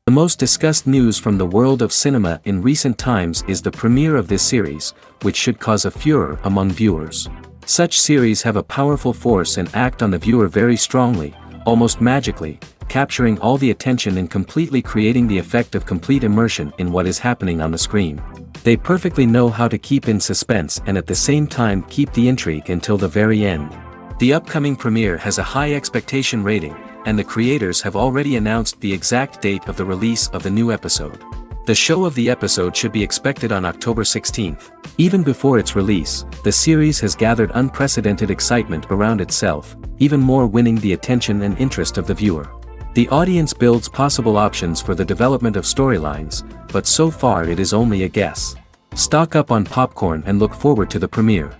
The most discussed news from the world of cinema in recent times is the premiere of this series, which should cause a furor among viewers. Such series have a powerful force and act on the viewer very strongly, almost magically, capturing all the attention and completely creating the effect of complete immersion in what is happening on the screen. They perfectly know how to keep in suspense and at the same time keep the intrigue until the very end. The upcoming premiere has a high expectation rating, and the creators have already announced the exact date of the release of the new episode. The show of the episode should be expected on October 16th. Even before its release, the series has gathered unprecedented excitement around itself, even more winning the attention and interest of the viewer. The audience builds possible options for the development of storylines, but so far it is only a guess. Stock up on popcorn and look forward to the premiere.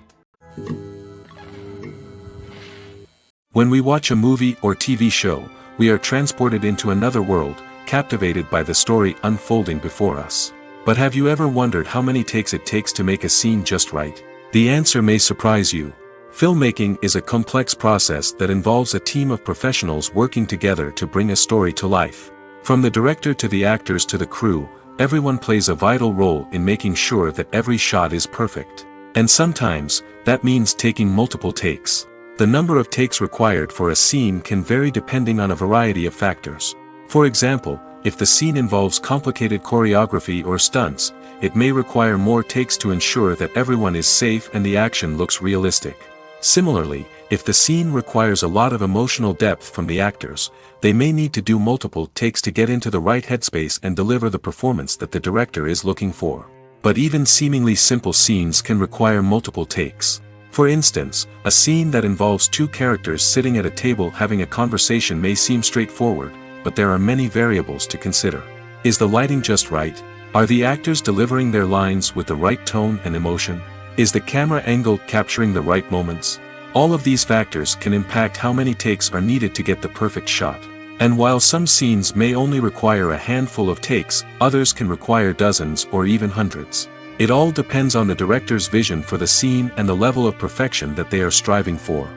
When we watch a movie or TV show, we are transported into another world, captivated by the story unfolding before us. But have you ever wondered how many takes it takes to make a scene just right? The answer may surprise you. Filmmaking is a complex process that involves a team of professionals working together to bring a story to life. From the director to the actors to the crew, everyone plays a vital role in making sure that every shot is perfect. And sometimes, that means taking multiple takes. The number of takes required for a scene can vary depending on a variety of factors. For example, if the scene involves complicated choreography or stunts, it may require more takes to ensure that everyone is safe and the action looks realistic. Similarly, if the scene requires a lot of emotional depth from the actors, they may need to do multiple takes to get into the right headspace and deliver the performance that the director is looking for. But even seemingly simple scenes can require multiple takes. For instance, a scene that involves two characters sitting at a table having a conversation may seem straightforward, but there are many variables to consider. Is the lighting just right? Are the actors delivering their lines with the right tone and emotion? Is the camera angle capturing the right moments? All of these factors can impact how many takes are needed to get the perfect shot. And while some scenes may only require a handful of takes, others can require dozens or even hundreds. It all depends on the director's vision for the scene and the level of perfection that they are striving for.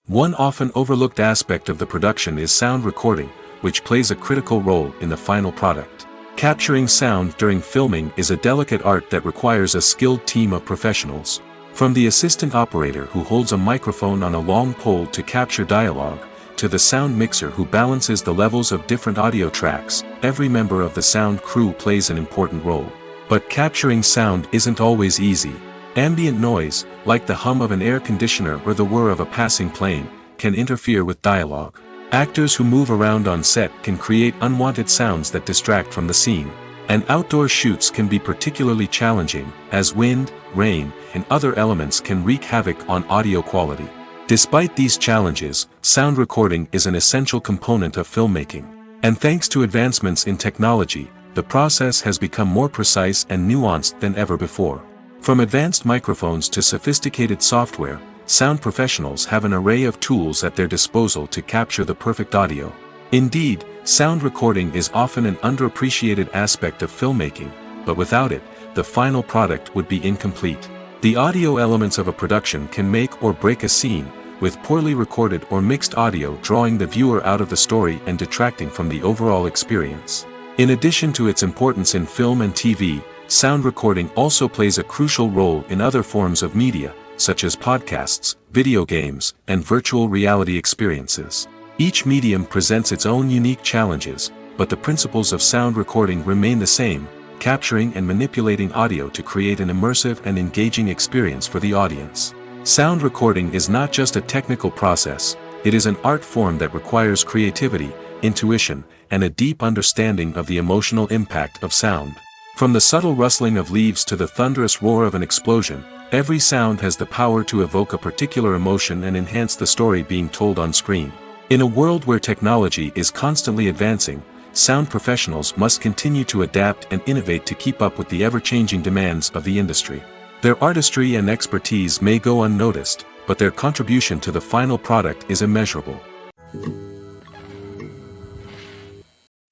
One often overlooked aspect of the production is sound recording, which plays a critical role in the final product. Capturing sound during filming is a delicate art that requires a skilled team of professionals. From the assistant operator who holds a microphone on a long pole to capture dialogue, to the sound mixer who balances the levels of different audio tracks, every member of the sound crew plays an important role. But capturing sound isn't always easy. Ambient noise, like the hum of an air conditioner or the whir of a passing plane, can interfere with dialogue. Actors who move around on set can create unwanted sounds that distract from the scene. And outdoor shoots can be particularly challenging, as wind, rain, and other elements can wreak havoc on audio quality. Despite these challenges, sound recording is an essential component of filmmaking. And thanks to advancements in technology, the process has become more precise and nuanced than ever before. From advanced microphones to sophisticated software, sound professionals have an array of tools at their disposal to capture the perfect audio. Indeed, sound recording is often an underappreciated aspect of filmmaking, but without it, the final product would be incomplete. The audio elements of a production can make or break a scene, with poorly recorded or mixed audio drawing the viewer out of the story and detracting from the overall experience. In addition to its importance in film and TV, sound recording also plays a crucial role in other forms of media, such as podcasts, video games, and virtual reality experiences. Each medium presents its own unique challenges, but the principles of sound recording remain the same, capturing and manipulating audio to create an immersive and engaging experience for the audience. Sound recording is not just a technical process, it is an art form that requires creativity, intuition, and a deep understanding of the emotional impact of sound. From the subtle rustling of leaves to the thunderous roar of an explosion, every sound has the power to evoke a particular emotion and enhance the story being told on screen. In a world where technology is constantly advancing, sound professionals must continue to adapt and innovate to keep up with the ever-changing demands of the industry. Their artistry and expertise may go unnoticed, but their contribution to the final product is immeasurable.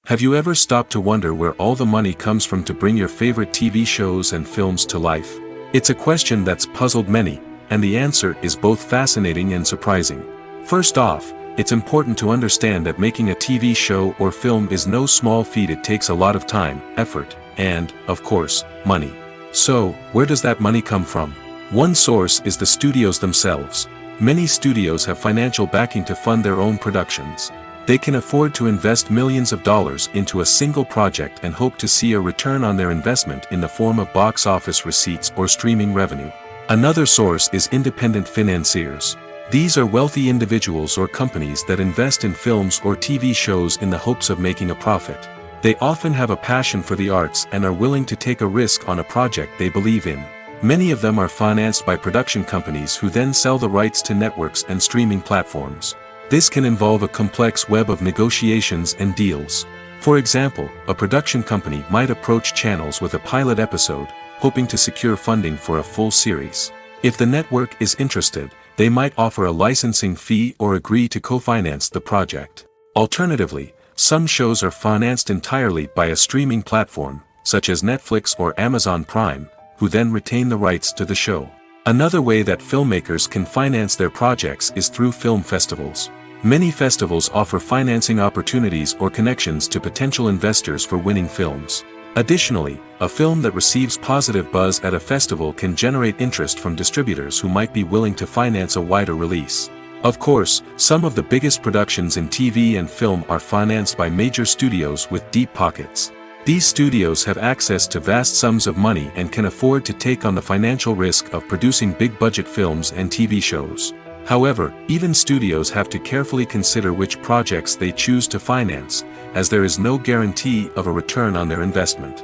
Have you ever stopped to wonder where all the money comes from to bring your favorite TV shows and films to life? It's a question that's puzzled many, and the answer is both fascinating and surprising. First off, it's important to understand that making a TV show or film is no small feat. It takes a lot of time, effort, and, of course, money. So, where does that money come from? One source is the studios themselves. Many studios have financial backing to fund their own productions. They can afford to invest millions of dollars into a single project and hope to see a return on their investment in the form of box office receipts or streaming revenue. Another source is independent financiers. These are wealthy individuals or companies that invest in films or TV shows in the hopes of making a profit. They often have a passion for the arts and are willing to take a risk on a project they believe in. Many of them are financed by production companies who then sell the rights to networks and streaming platforms. This can involve a complex web of negotiations and deals. For example, a production company might approach channels with a pilot episode, hoping to secure funding for a full series. If the network is interested, they might offer a licensing fee or agree to co-finance the project. Alternatively, some shows are financed entirely by a streaming platform, such as Netflix or Amazon Prime, who then retain the rights to the show. Another way that filmmakers can finance their projects is through film festivals. Many festivals offer financing opportunities or connections to potential investors for winning films. Additionally, a film that receives positive buzz at a festival can generate interest from distributors who might be willing to finance a wider release. Of course, some of the biggest productions in TV and film are financed by major studios with deep pockets. These studios have access to vast sums of money and can afford to take on the financial risk of producing big-budget films and TV shows. However, even studios have to carefully consider which projects they choose to finance, as there is no guarantee of a return on their investment.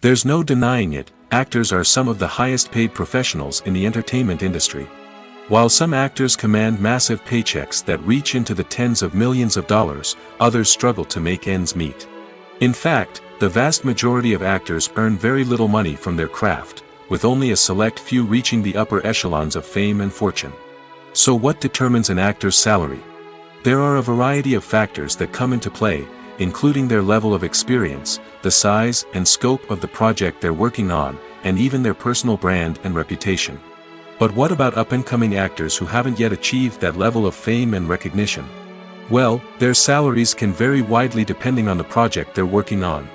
There's no denying it, actors are some of the highest-paid professionals in the entertainment industry. While some actors command massive paychecks that reach into the tens of millions of dollars, others struggle to make ends meet. In fact, the vast majority of actors earn very little money from their craft, with only a select few reaching the upper echelons of fame and fortune. So what determines an actor's salary? There are a variety of factors that come into play, including their level of experience, the size and scope of the project they're working on, and even their personal brand and reputation. But what about up-and-coming actors who haven't yet achieved that level of fame and recognition? Well, their salaries can vary widely depending on the project they're working on.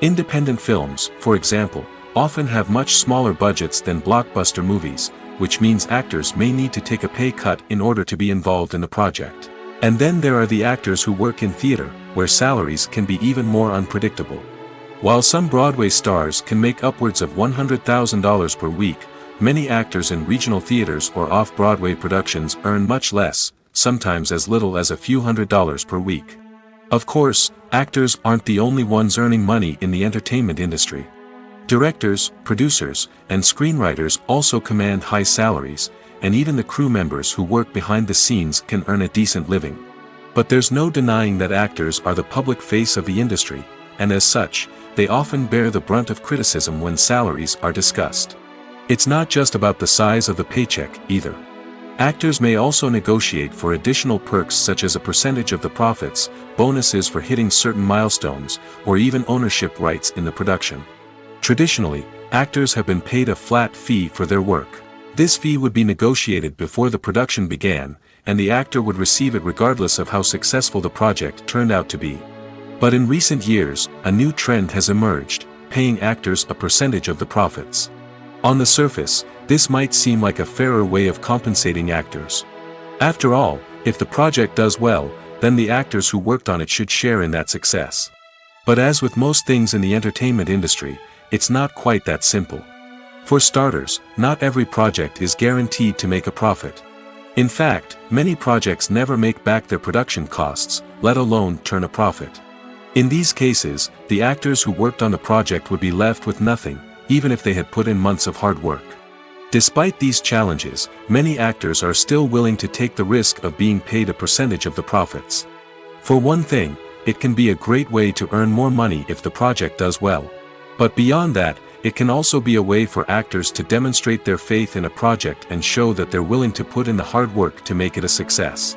Independent films, for example, often have much smaller budgets than blockbuster movies, which means actors may need to take a pay cut in order to be involved in the project. And then there are the actors who work in theater, where salaries can be even more unpredictable. While some Broadway stars can make upwards of $100,000 per week, many actors in regional theaters or off-Broadway productions earn much less, sometimes as little as a few $100s per week. Of course, actors aren't the only ones earning money in the entertainment industry. Directors, producers, and screenwriters also command high salaries, and even the crew members who work behind the scenes can earn a decent living. But there's no denying that actors are the public face of the industry, and as such, they often bear the brunt of criticism when salaries are discussed. It's not just about the size of the paycheck, either. Actors may also negotiate for additional perks such as a percentage of the profits, bonuses for hitting certain milestones, or even ownership rights in the production. Traditionally, actors have been paid a flat fee for their work. This fee would be negotiated before the production began, and the actor would receive it regardless of how successful the project turned out to be. But in recent years, a new trend has emerged, paying actors a percentage of the profits. On the surface, this might seem like a fairer way of compensating actors. After all, if the project does well, then the actors who worked on it should share in that success. But as with most things in the entertainment industry, it's not quite that simple. For starters, not every project is guaranteed to make a profit. In fact, many projects never make back their production costs, let alone turn a profit. In these cases, the actors who worked on the project would be left with nothing, even if they had put in months of hard work. Despite these challenges, many actors are still willing to take the risk of being paid a percentage of the profits. For one thing, it can be a great way to earn more money if the project does well. But beyond that, it can also be a way for actors to demonstrate their faith in a project and show that they're willing to put in the hard work to make it a success.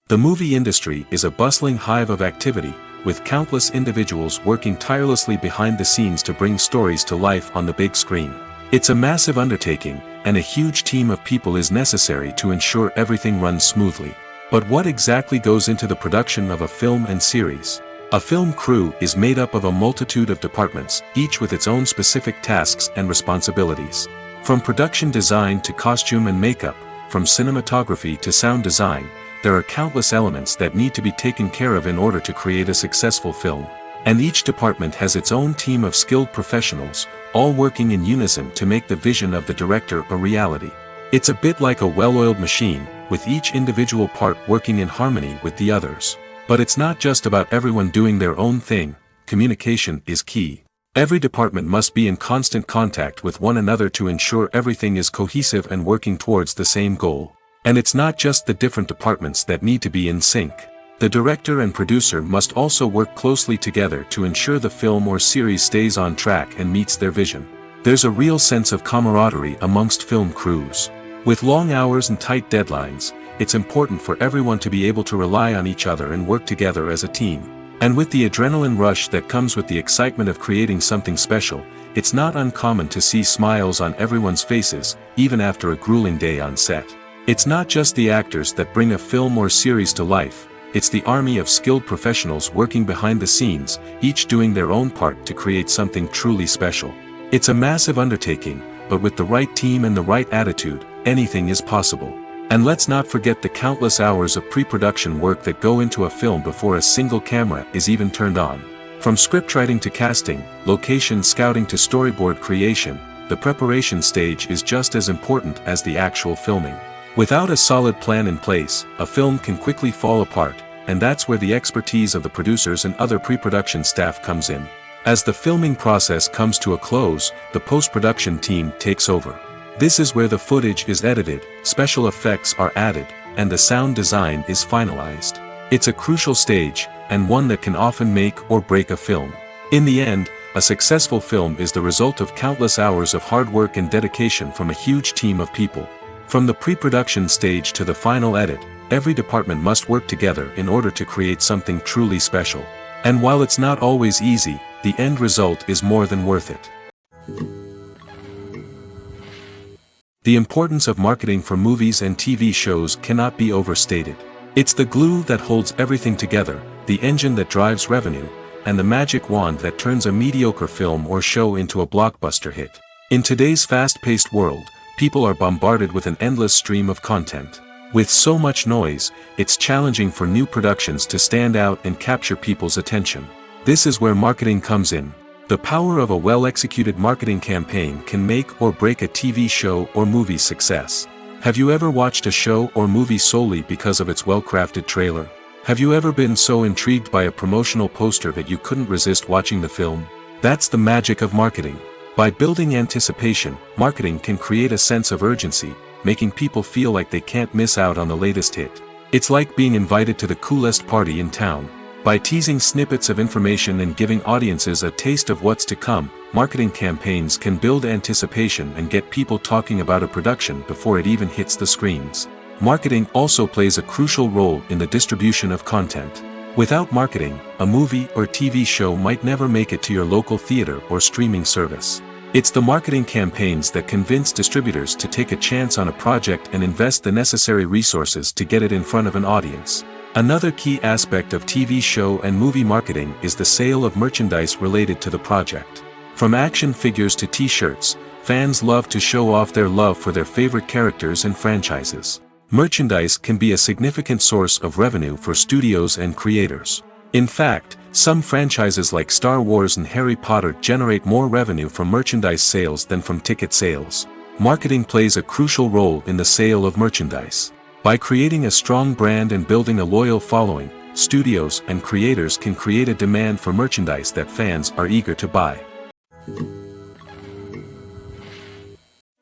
The movie industry is a bustling hive of activity, with countless individuals working tirelessly behind the scenes to bring stories to life on the big screen. It's a massive undertaking, and a huge team of people is necessary to ensure everything runs smoothly. But what exactly goes into the production of a film and series? A film crew is made up of a multitude of departments, each with its own specific tasks and responsibilities. From production design to costume and makeup, from cinematography to sound design, there are countless elements that need to be taken care of in order to create a successful film. And each department has its own team of skilled professionals, all working in unison to make the vision of the director a reality. It's a bit like a well-oiled machine, with each individual part working in harmony with the others. But it's not just about everyone doing their own thing, communication is key. Every department must be in constant contact with one another to ensure everything is cohesive and working towards the same goal. And it's not just the different departments that need to be in sync. The director and producer must also work closely together to ensure the film or series stays on track and meets their vision. There's a real sense of camaraderie amongst film crews. With long hours and tight deadlines, it's important for everyone to be able to rely on each other and work together as a team. And with the adrenaline rush that comes with the excitement of creating something special, it's not uncommon to see smiles on everyone's faces, even after a grueling day on set. It's not just the actors that bring a film or series to life, it's the army of skilled professionals working behind the scenes, each doing their own part to create something truly special. It's a massive undertaking, but with the right team and the right attitude, anything is possible. And let's not forget the countless hours of pre-production work that go into a film before a single camera is even turned on. From scriptwriting to casting, location scouting to storyboard creation, the preparation stage is just as important as the actual filming. Without a solid plan in place, a film can quickly fall apart, and that's where the expertise of the producers and other pre-production staff comes in. As the filming process comes to a close, the post-production team takes over. This is where the footage is edited, special effects are added, and the sound design is finalized. It's a crucial stage, and one that can often make or break a film. In the end, a successful film is the result of countless hours of hard work and dedication from a huge team of people. From the pre-production stage to the final edit, every department must work together in order to create something truly special. And while it's not always easy, the end result is more than worth it. The importance of marketing for movies and TV shows cannot be overstated. It's the glue that holds everything together, the engine that drives revenue, and the magic wand that turns a mediocre film or show into a blockbuster hit. In today's fast-paced world, people are bombarded with an endless stream of content. With so much noise, it's challenging for new productions to stand out and capture people's attention. This is where marketing comes in. The power of a well-executed marketing campaign can make or break a TV show or movie's success. Have you ever watched a show or movie solely because of its well-crafted trailer? Have you ever been so intrigued by a promotional poster that you couldn't resist watching the film? That's the magic of marketing. By building anticipation, marketing can create a sense of urgency, making people feel like they can't miss out on the latest hit. It's like being invited to the coolest party in town. By teasing snippets of information and giving audiences a taste of what's to come, marketing campaigns can build anticipation and get people talking about a production before it even hits the screens. Marketing also plays a crucial role in the distribution of content. Without marketing, a movie or TV show might never make it to your local theater or streaming service. It's the marketing campaigns that convince distributors to take a chance on a project and invest the necessary resources to get it in front of an audience. Another key aspect of TV show and movie marketing is the sale of merchandise related to the project. From action figures to t-shirts, fans love to show off their love for their favorite characters and franchises. Merchandise can be a significant source of revenue for studios and creators. In fact, some franchises like Star Wars and Harry Potter generate more revenue from merchandise sales than from ticket sales. Marketing plays a crucial role in the sale of merchandise. By creating a strong brand and building a loyal following, studios and creators can create a demand for merchandise that fans are eager to buy.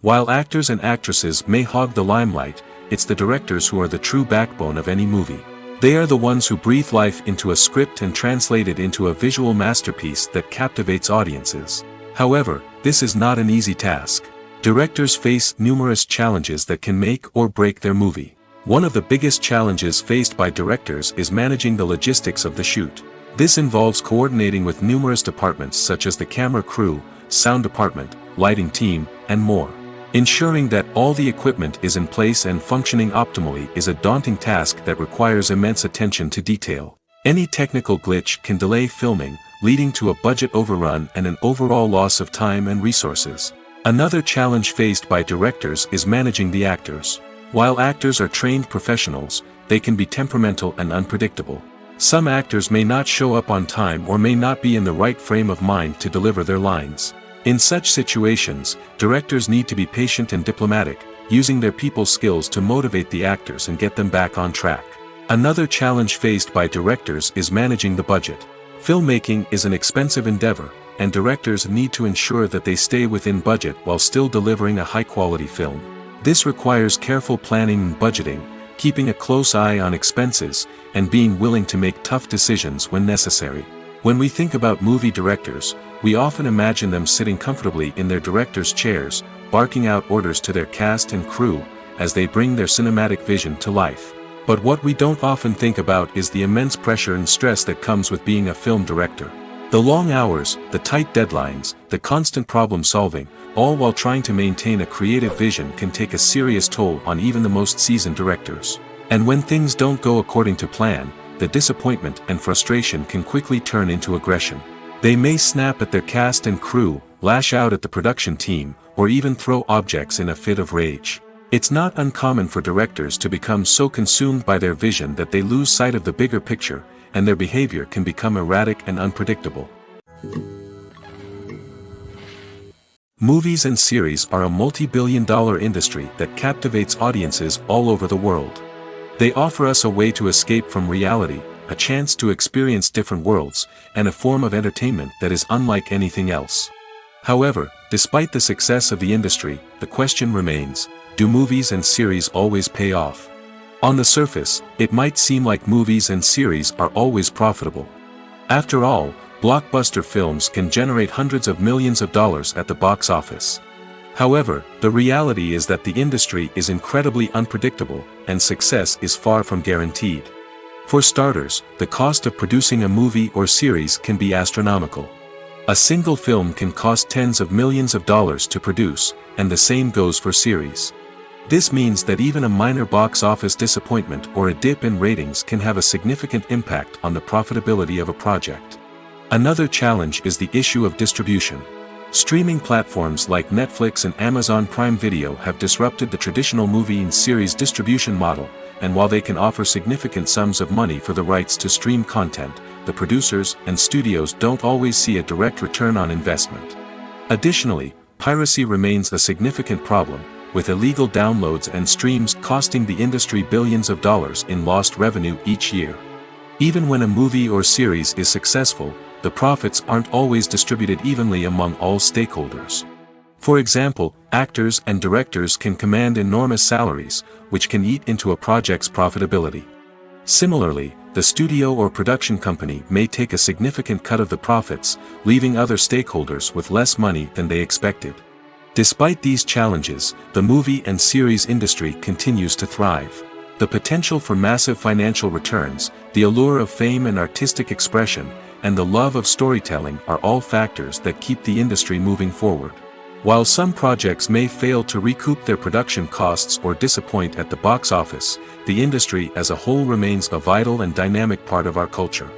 While actors and actresses may hog the limelight, it's the directors who are the true backbone of any movie. They are the ones who breathe life into a script and translate it into a visual masterpiece that captivates audiences. However, this is not an easy task. Directors face numerous challenges that can make or break their movie. One of the biggest challenges faced by directors is managing the logistics of the shoot. This involves coordinating with numerous departments such as the camera crew, sound department, lighting team, and more. Ensuring that all the equipment is in place and functioning optimally is a daunting task that requires immense attention to detail. Any technical glitch can delay filming, leading to a budget overrun and an overall loss of time and resources. Another challenge faced by directors is managing the actors. While actors are trained professionals, they can be temperamental and unpredictable. Some actors may not show up on time or may not be in the right frame of mind to deliver their lines. In such situations, directors need to be patient and diplomatic, using their people skills to motivate the actors and get them back on track. Another challenge faced by directors is managing the budget. Filmmaking is an expensive endeavor, and directors need to ensure that they stay within budget while still delivering a high-quality film. This requires careful planning and budgeting, keeping a close eye on expenses, and being willing to make tough decisions when necessary. When we think about movie directors, we often imagine them sitting comfortably in their director's chairs, barking out orders to their cast and crew, as they bring their cinematic vision to life. But what we don't often think about is the immense pressure and stress that comes with being a film director. The long hours, the tight deadlines, the constant problem solving, all while trying to maintain a creative vision can take a serious toll on even the most seasoned directors. And when things don't go according to plan, the disappointment and frustration can quickly turn into aggression. They may snap at their cast and crew, lash out at the production team, or even throw objects in a fit of rage. It's not uncommon for directors to become so consumed by their vision that they lose sight of the bigger picture, and their behavior can become erratic and unpredictable. Movies and series are a multi-billion-dollar industry that captivates audiences all over the world. They offer us a way to escape from reality, a chance to experience different worlds, and a form of entertainment that is unlike anything else. However, despite the success of the industry, the question remains, do movies and series always pay off? On the surface, it might seem like movies and series are always profitable. After all, blockbuster films can generate hundreds of millions of dollars at the box office. However, the reality is that the industry is incredibly unpredictable, and success is far from guaranteed. For starters, the cost of producing a movie or series can be astronomical. A single film can cost tens of millions of dollars to produce, and the same goes for series. This means that even a minor box office disappointment or a dip in ratings can have a significant impact on the profitability of a project. Another challenge is the issue of distribution. Streaming platforms like Netflix and Amazon Prime Video have disrupted the traditional movie and series distribution model, and while they can offer significant sums of money for the rights to stream content, the producers and studios don't always see a direct return on investment. Additionally, piracy remains a significant problem, with illegal downloads and streams costing the industry billions of dollars in lost revenue each year. Even when a movie or series is successful, the profits aren't always distributed evenly among all stakeholders. For example, actors and directors can command enormous salaries, which can eat into a project's profitability. Similarly, the studio or production company may take a significant cut of the profits, leaving other stakeholders with less money than they expected. Despite these challenges, the movie and series industry continues to thrive. The potential for massive financial returns, the allure of fame and artistic expression, and the love of storytelling are all factors that keep the industry moving forward. While some projects may fail to recoup their production costs or disappoint at the box office, the industry as a whole remains a vital and dynamic part of our culture.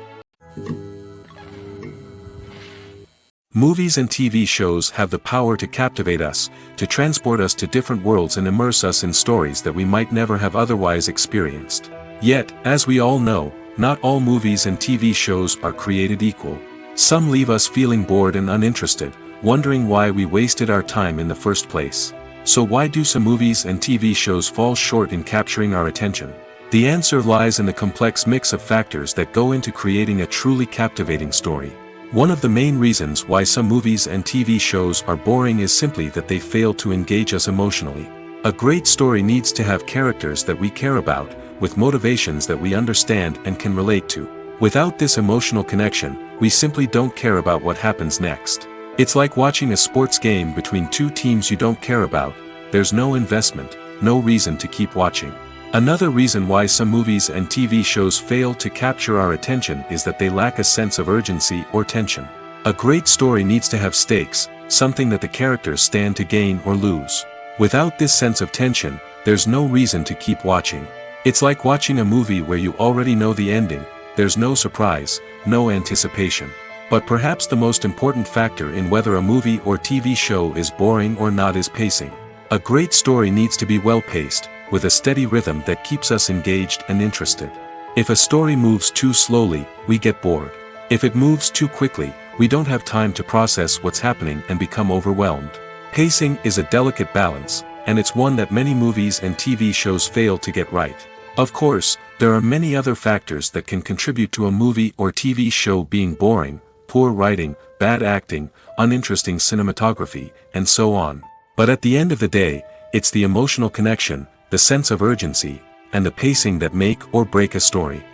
Movies and TV shows have the power to captivate us, to transport us to different worlds and immerse us in stories that we might never have otherwise experienced. Yet, as we all know, not all movies and TV shows are created equal. Some leave us feeling bored and uninterested, wondering why we wasted our time in the first place. So why do some movies and TV shows fall short in capturing our attention? The answer lies in the complex mix of factors that go into creating a truly captivating story. One of the main reasons why some movies and TV shows are boring is simply that they fail to engage us emotionally. A great story needs to have characters that we care about, with motivations that we understand and can relate to. Without this emotional connection, we simply don't care about what happens next. It's like watching a sports game between two teams you don't care about. There's no investment, no reason to keep watching. Another reason why some movies and TV shows fail to capture our attention is that they lack a sense of urgency or tension. A great story needs to have stakes, something that the characters stand to gain or lose. Without this sense of tension, there's no reason to keep watching. It's like watching a movie where you already know the ending. There's no surprise, no anticipation. But perhaps the most important factor in whether a movie or TV show is boring or not is pacing. A great story needs to be well-paced, with a steady rhythm that keeps us engaged and interested. If a story moves too slowly, we get bored. If it moves too quickly, we don't have time to process what's happening and become overwhelmed. Pacing is a delicate balance, and it's one that many movies and TV shows fail to get right. Of course, there are many other factors that can contribute to a movie or TV show being boring: poor writing, bad acting, uninteresting cinematography, and so on. But at the end of the day, it's the emotional connection, the sense of urgency, and the pacing that make or break a story.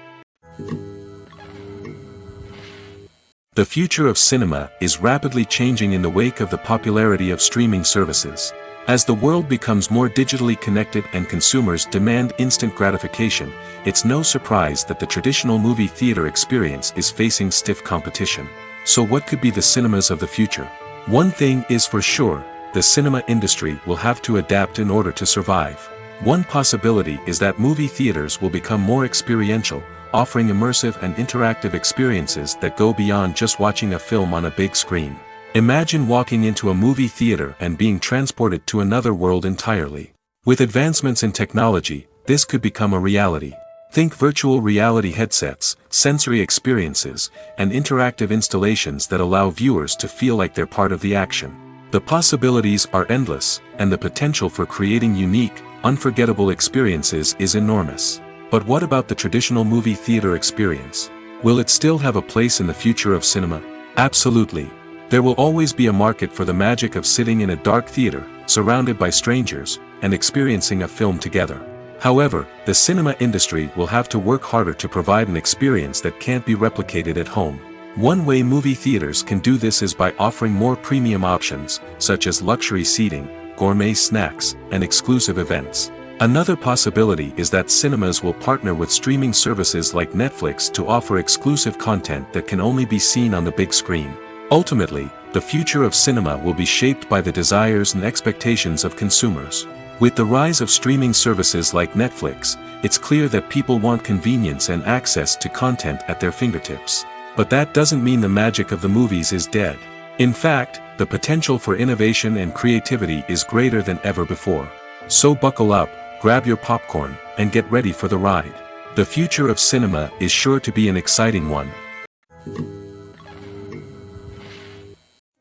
The future of cinema is rapidly changing in the wake of the popularity of streaming services. As the world becomes more digitally connected and consumers demand instant gratification, it's no surprise that the traditional movie theater experience is facing stiff competition. So what could be the cinemas of the future? One thing is for sure, the cinema industry will have to adapt in order to survive. One possibility is that movie theaters will become more experiential, offering immersive and interactive experiences that go beyond just watching a film on a big screen. Imagine walking into a movie theater and being transported to another world entirely. With advancements in technology, this could become a reality. Think virtual reality headsets, sensory experiences, and interactive installations that allow viewers to feel like they're part of the action. The possibilities are endless, and the potential for creating unique, unforgettable experiences is enormous. But what about the traditional movie theater experience? Will it still have a place in the future of cinema? Absolutely. There will always be a market for the magic of sitting in a dark theater, surrounded by strangers, and experiencing a film together. However, the cinema industry will have to work harder to provide an experience that can't be replicated at home. One way movie theaters can do this is by offering more premium options, such as luxury seating, gourmet snacks, and exclusive events. Another possibility is that cinemas will partner with streaming services like Netflix to offer exclusive content that can only be seen on the big screen. Ultimately, the future of cinema will be shaped by the desires and expectations of consumers. With the rise of streaming services like Netflix, it's clear that people want convenience and access to content at their fingertips. But that doesn't mean the magic of the movies is dead. In fact, the potential for innovation and creativity is greater than ever before. So buckle up, grab your popcorn, and get ready for the ride. The future of cinema is sure to be an exciting one.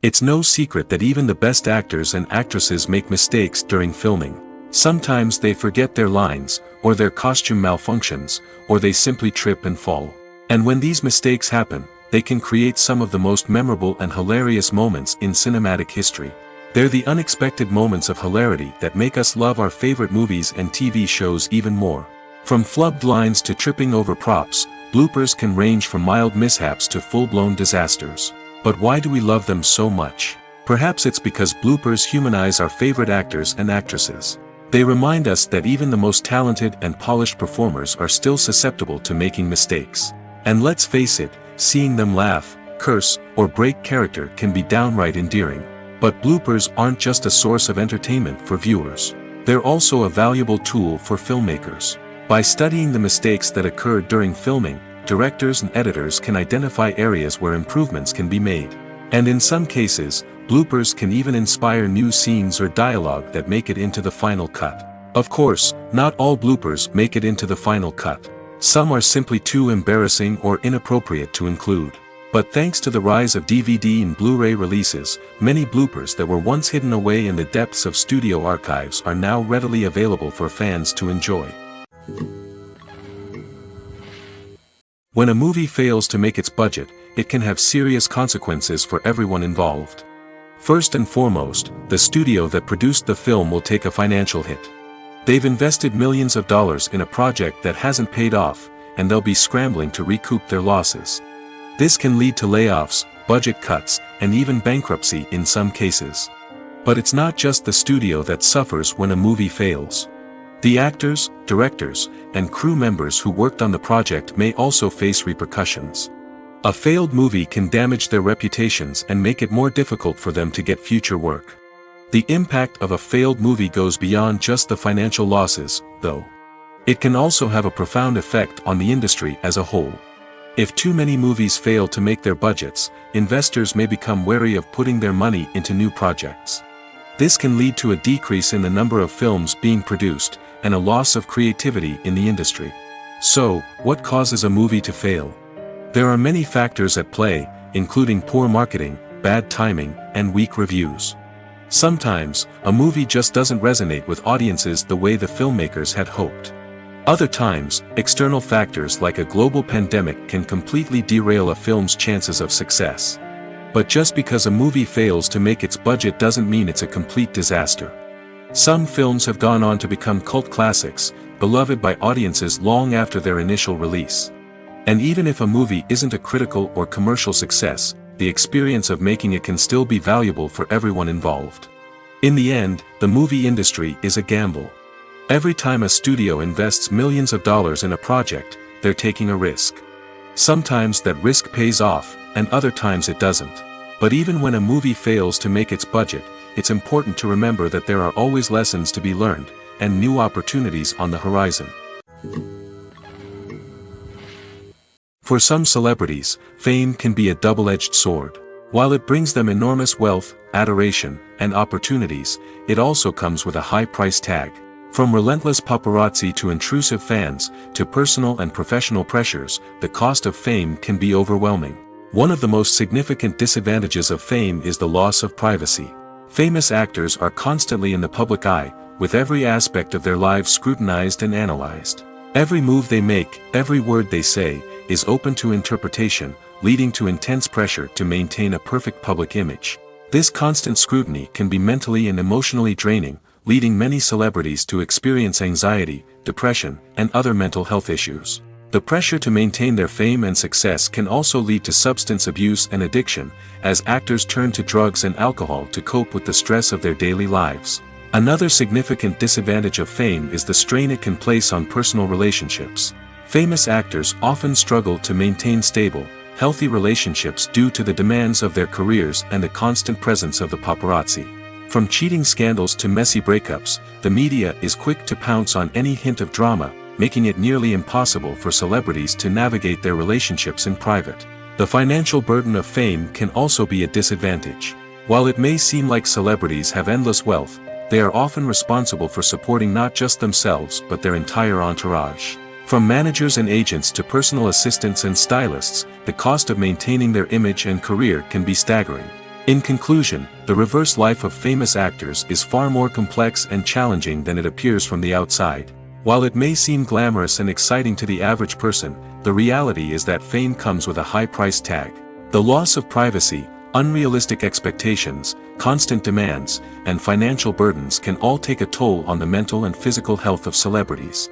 It's no secret that even the best actors and actresses make mistakes during filming. Sometimes they forget their lines, or their costume malfunctions, or they simply trip and fall. And when these mistakes happen, they can create some of the most memorable and hilarious moments in cinematic history. They're the unexpected moments of hilarity that make us love our favorite movies and TV shows even more. From flubbed lines to tripping over props, bloopers can range from mild mishaps to full-blown disasters. But why do we love them so much? Perhaps it's because bloopers humanize our favorite actors and actresses. They remind us that even the most talented and polished performers are still susceptible to making mistakes. And let's face it, seeing them laugh, curse, or break character can be downright endearing. But bloopers aren't just a source of entertainment for viewers. They're also a valuable tool for filmmakers. By studying the mistakes that occurred during filming, directors and editors can identify areas where improvements can be made. And in some cases, bloopers can even inspire new scenes or dialogue that make it into the final cut. Of course, not all bloopers make it into the final cut. Some are simply too embarrassing or inappropriate to include. But thanks to the rise of DVD and Blu-ray releases, many bloopers that were once hidden away in the depths of studio archives are now readily available for fans to enjoy. When a movie fails to make its budget, it can have serious consequences for everyone involved. First and foremost, the studio that produced the film will take a financial hit. They've invested millions of dollars in a project that hasn't paid off, and they'll be scrambling to recoup their losses. This can lead to layoffs, budget cuts, and even bankruptcy in some cases. But it's not just the studio that suffers when a movie fails. The actors, directors, and crew members who worked on the project may also face repercussions. A failed movie can damage their reputations and make it more difficult for them to get future work. The impact of a failed movie goes beyond just the financial losses, though. It can also have a profound effect on the industry as a whole. If too many movies fail to make their budgets, investors may become wary of putting their money into new projects. This can lead to a decrease in the number of films being produced, and a loss of creativity in the industry. So, what causes a movie to fail? There are many factors at play, including poor marketing, bad timing, and weak reviews. Sometimes, a movie just doesn't resonate with audiences the way the filmmakers had hoped. Other times, external factors like a global pandemic can completely derail a film's chances of success. But just because a movie fails to make its budget doesn't mean it's a complete disaster. Some films have gone on to become cult classics, beloved by audiences long after their initial release. And even if a movie isn't a critical or commercial success, the experience of making it can still be valuable for everyone involved. In the end, the movie industry is a gamble. Every time a studio invests millions of dollars in a project, they're taking a risk. Sometimes that risk pays off, and other times it doesn't. But even when a movie fails to make its budget, it's important to remember that there are always lessons to be learned, and new opportunities on the horizon. For some celebrities, fame can be a double-edged sword. While it brings them enormous wealth, adoration, and opportunities, it also comes with a high price tag. From relentless paparazzi to intrusive fans, to personal and professional pressures, the cost of fame can be overwhelming. One of the most significant disadvantages of fame is the loss of privacy. Famous actors are constantly in the public eye, with every aspect of their lives scrutinized and analyzed. Every move they make, every word they say, is open to interpretation, leading to intense pressure to maintain a perfect public image. This constant scrutiny can be mentally and emotionally draining, leading many celebrities to experience anxiety, depression, and other mental health issues. The pressure to maintain their fame and success can also lead to substance abuse and addiction, as actors turn to drugs and alcohol to cope with the stress of their daily lives. Another significant disadvantage of fame is the strain it can place on personal relationships. Famous actors often struggle to maintain stable, healthy relationships due to the demands of their careers and the constant presence of the paparazzi. From cheating scandals to messy breakups, the media is quick to pounce on any hint of drama, making it nearly impossible for celebrities to navigate their relationships in private. The financial burden of fame can also be a disadvantage. While it may seem like celebrities have endless wealth, they are often responsible for supporting not just themselves but their entire entourage. From managers and agents to personal assistants and stylists, the cost of maintaining their image and career can be staggering. In conclusion, the reverse life of famous actors is far more complex and challenging than it appears from the outside. While it may seem glamorous and exciting to the average person, the reality is that fame comes with a high price tag. The loss of privacy, unrealistic expectations, constant demands, and financial burdens can all take a toll on the mental and physical health of celebrities.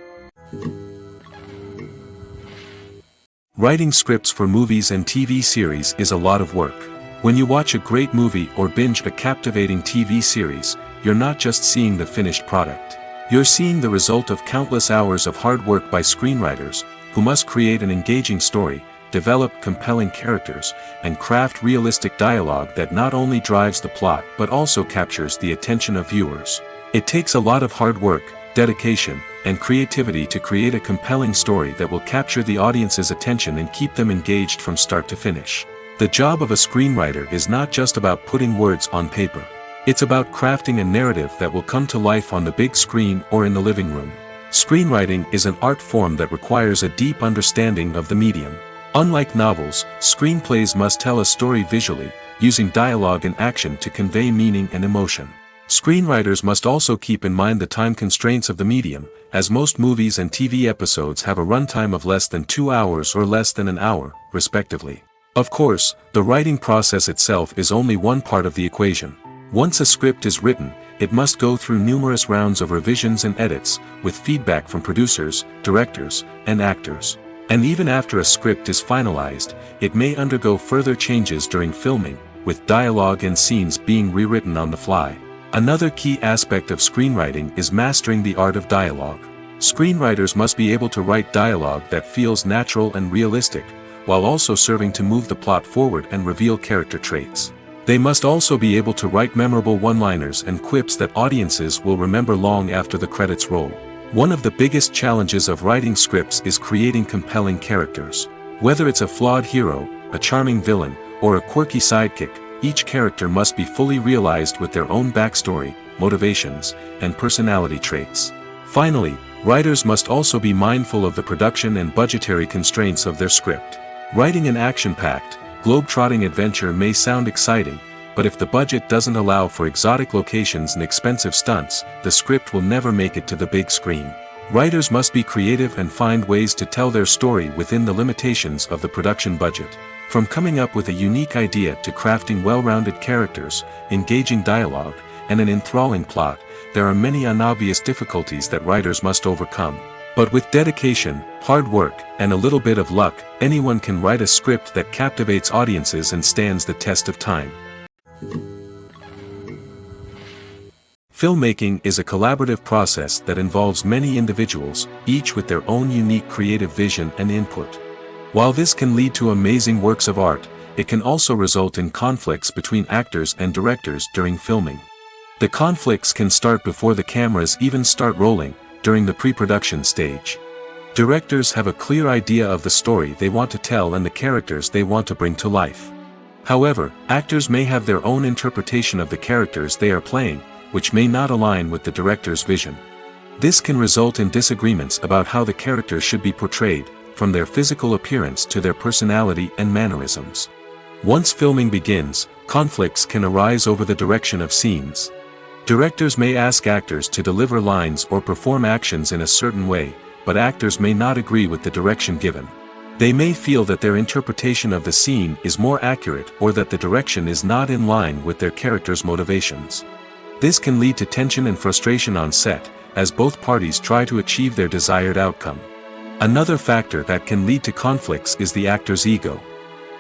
Writing scripts for movies and TV series is a lot of work. When you watch a great movie or binge a captivating TV series, you're not just seeing the finished product. You're seeing the result of countless hours of hard work by screenwriters, who must create an engaging story, develop compelling characters, and craft realistic dialogue that not only drives the plot but also captures the attention of viewers. It takes a lot of hard work, dedication, and creativity to create a compelling story that will capture the audience's attention and keep them engaged from start to finish. The job of a screenwriter is not just about putting words on paper. It's about crafting a narrative that will come to life on the big screen or in the living room. Screenwriting is an art form that requires a deep understanding of the medium. Unlike novels, screenplays must tell a story visually, using dialogue and action to convey meaning and emotion. Screenwriters must also keep in mind the time constraints of the medium, as most movies and TV episodes have a runtime of less than 2 hours or less than an hour, respectively. Of course, the writing process itself is only one part of the equation. Once a script is written, it must go through numerous rounds of revisions and edits, with feedback from producers, directors, and actors. And even after a script is finalized, it may undergo further changes during filming, with dialogue and scenes being rewritten on the fly. Another key aspect of screenwriting is mastering the art of dialogue. Screenwriters must be able to write dialogue that feels natural and realistic, while also serving to move the plot forward and reveal character traits. They must also be able to write memorable one-liners and quips that audiences will remember long after the credits roll. One of the biggest challenges of writing scripts is creating compelling characters. Whether it's a flawed hero, a charming villain, or a quirky sidekick, each character must be fully realized with their own backstory, motivations, and personality traits. Finally, writers must also be mindful of the production and budgetary constraints of their script. Writing an action-packed, globe-trotting adventure may sound exciting, but if the budget doesn't allow for exotic locations and expensive stunts, the script will never make it to the big screen. Writers must be creative and find ways to tell their story within the limitations of the production budget. From coming up with a unique idea to crafting well-rounded characters, engaging dialogue, and an enthralling plot, there are many unobvious difficulties that writers must overcome. But with dedication, hard work, and a little bit of luck, anyone can write a script that captivates audiences and stands the test of time. Filmmaking is a collaborative process that involves many individuals, each with their own unique creative vision and input. While this can lead to amazing works of art, it can also result in conflicts between actors and directors during filming. The conflicts can start before the cameras even start rolling, during the pre-production stage. Directors have a clear idea of the story they want to tell and the characters they want to bring to life. However, actors may have their own interpretation of the characters they are playing, which may not align with the director's vision. This can result in disagreements about how the characters should be portrayed, from their physical appearance to their personality and mannerisms. Once filming begins, conflicts can arise over the direction of scenes. Directors may ask actors to deliver lines or perform actions in a certain way, but actors may not agree with the direction given. They may feel that their interpretation of the scene is more accurate or that the direction is not in line with their character's motivations. This can lead to tension and frustration on set, as both parties try to achieve their desired outcome. Another factor that can lead to conflicts is the actor's ego.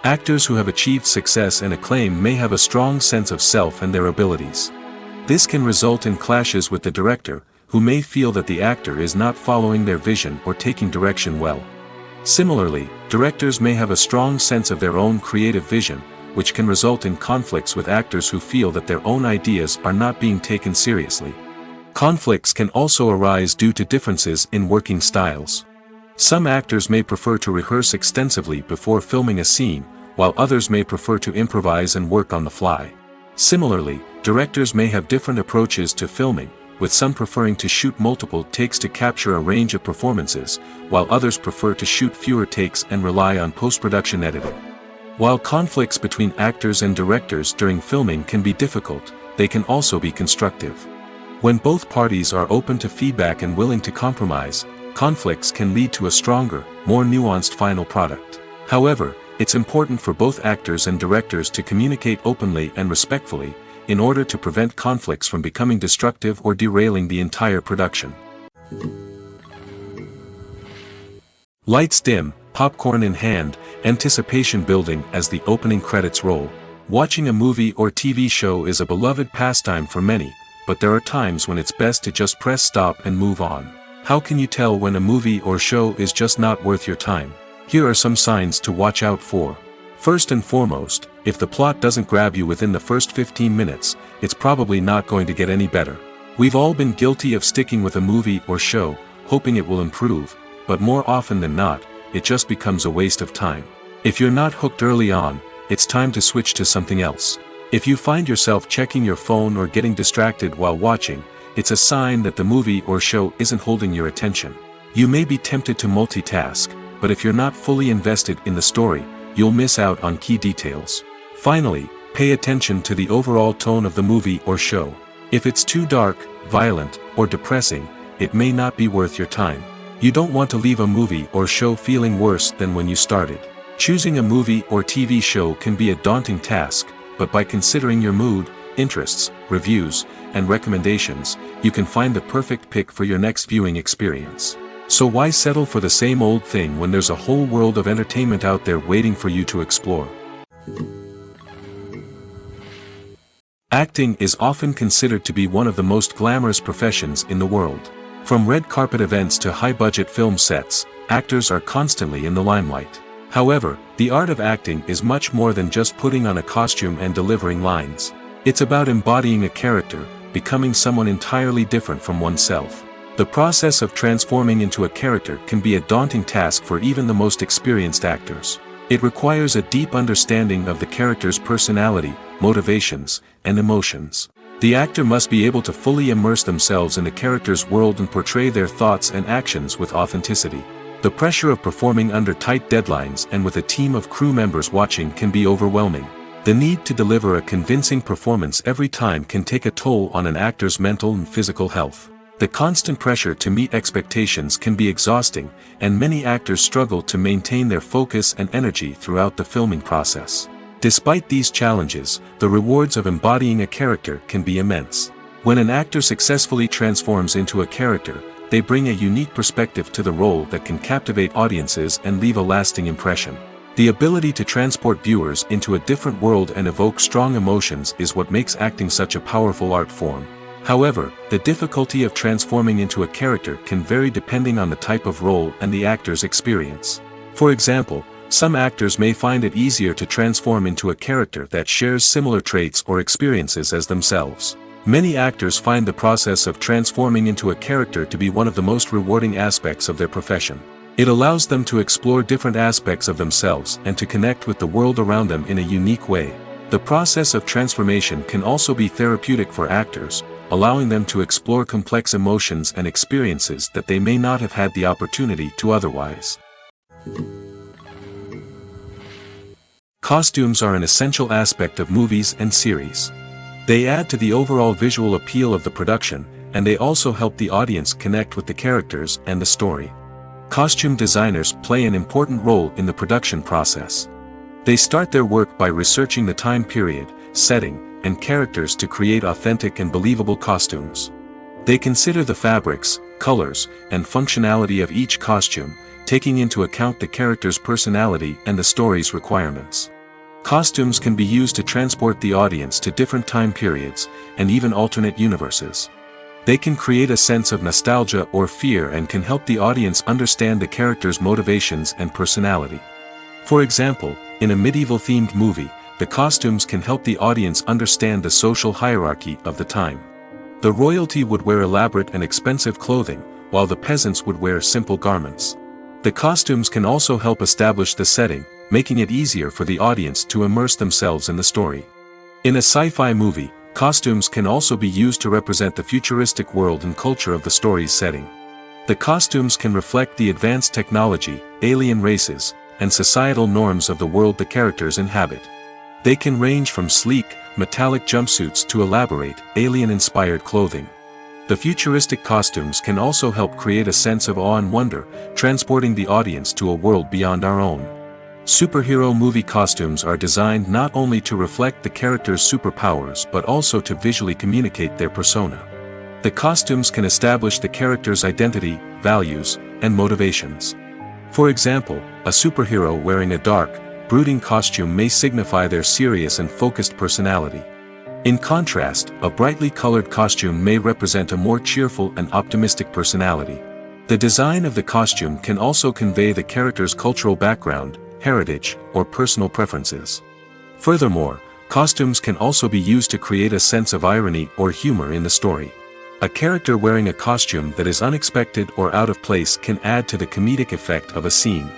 Actors who have achieved success and acclaim may have a strong sense of self and their abilities. This can result in clashes with the director, who may feel that the actor is not following their vision or taking direction well. Similarly, directors may have a strong sense of their own creative vision, which can result in conflicts with actors who feel that their own ideas are not being taken seriously. Conflicts can also arise due to differences in working styles. Some actors may prefer to rehearse extensively before filming a scene, while others may prefer to improvise and work on the fly. Similarly, directors may have different approaches to filming, with some preferring to shoot multiple takes to capture a range of performances, while others prefer to shoot fewer takes and rely on post-production editing. While conflicts between actors and directors during filming can be difficult, they can also be constructive. When both parties are open to feedback and willing to compromise, conflicts can lead to a stronger, more nuanced final product. However, it's important for both actors and directors to communicate openly and respectfully, in order to prevent conflicts from becoming destructive or derailing the entire production. Lights dim, popcorn in hand, anticipation building as the opening credits roll. Watching a movie or TV show is a beloved pastime for many, but there are times when it's best to just press stop and move on. How can you tell when a movie or show is just not worth your time? Here are some signs to watch out for. First and foremost, if the plot doesn't grab you within the first 15 minutes, it's probably not going to get any better. We've all been guilty of sticking with a movie or show, hoping it will improve, but more often than not, it just becomes a waste of time. If you're not hooked early on, it's time to switch to something else. If you find yourself checking your phone or getting distracted while watching, it's a sign that the movie or show isn't holding your attention. You may be tempted to multitask, but if you're not fully invested in the story, you'll miss out on key details. Finally, pay attention to the overall tone of the movie or show. If it's too dark, violent, or depressing, it may not be worth your time. You don't want to leave a movie or show feeling worse than when you started. Choosing a movie or TV show can be a daunting task, but by considering your mood, interests, reviews, and recommendations, you can find the perfect pick for your next viewing experience. So why settle for the same old thing when there's a whole world of entertainment out there waiting for you to explore? Acting is often considered to be one of the most glamorous professions in the world. From red carpet events to high-budget film sets, actors are constantly in the limelight. However, the art of acting is much more than just putting on a costume and delivering lines. It's about embodying a character, becoming someone entirely different from oneself. The process of transforming into a character can be a daunting task for even the most experienced actors. It requires a deep understanding of the character's personality, motivations, and emotions. The actor must be able to fully immerse themselves in the character's world and portray their thoughts and actions with authenticity. The pressure of performing under tight deadlines and with a team of crew members watching can be overwhelming. The need to deliver a convincing performance every time can take a toll on an actor's mental and physical health. The constant pressure to meet expectations can be exhausting, and many actors struggle to maintain their focus and energy throughout the filming process. Despite these challenges, the rewards of embodying a character can be immense. When an actor successfully transforms into a character, they bring a unique perspective to the role that can captivate audiences and leave a lasting impression. The ability to transport viewers into a different world and evoke strong emotions is what makes acting such a powerful art form. However, the difficulty of transforming into a character can vary depending on the type of role and the actor's experience. For example, some actors may find it easier to transform into a character that shares similar traits or experiences as themselves. Many actors find the process of transforming into a character to be one of the most rewarding aspects of their profession. It allows them to explore different aspects of themselves and to connect with the world around them in a unique way. The process of transformation can also be therapeutic for actors, allowing them to explore complex emotions and experiences that they may not have had the opportunity to otherwise. Costumes are an essential aspect of movies and series. They add to the overall visual appeal of the production, and they also help the audience connect with the characters and the story. Costume designers play an important role in the production process. They start their work by researching the time period, setting, and characters to create authentic and believable costumes. They consider the fabrics, colors, and functionality of each costume, taking into account the character's personality and the story's requirements. Costumes can be used to transport the audience to different time periods, and even alternate universes. They can create a sense of nostalgia or fear and can help the audience understand the character's motivations and personality. For example, in a medieval-themed movie, the costumes can help the audience understand the social hierarchy of the time. The royalty would wear elaborate and expensive clothing, while the peasants would wear simple garments. The costumes can also help establish the setting, making it easier for the audience to immerse themselves in the story. In a sci-fi movie, costumes can also be used to represent the futuristic world and culture of the story's setting. The costumes can reflect the advanced technology, alien races, and societal norms of the world the characters inhabit. They can range from sleek, metallic jumpsuits to elaborate, alien-inspired clothing. The futuristic costumes can also help create a sense of awe and wonder, transporting the audience to a world beyond our own. Superhero movie costumes are designed not only to reflect the character's superpowers but also to visually communicate their persona. The costumes can establish the character's identity, values, and motivations. For example, a superhero wearing a dark, brooding costume may signify their serious and focused personality. In contrast, a brightly colored costume may represent a more cheerful and optimistic personality. The design of the costume can also convey the character's cultural background, heritage, or personal preferences. Furthermore, costumes can also be used to create a sense of irony or humor in the story. A character wearing a costume that is unexpected or out of place can add to the comedic effect of a scene.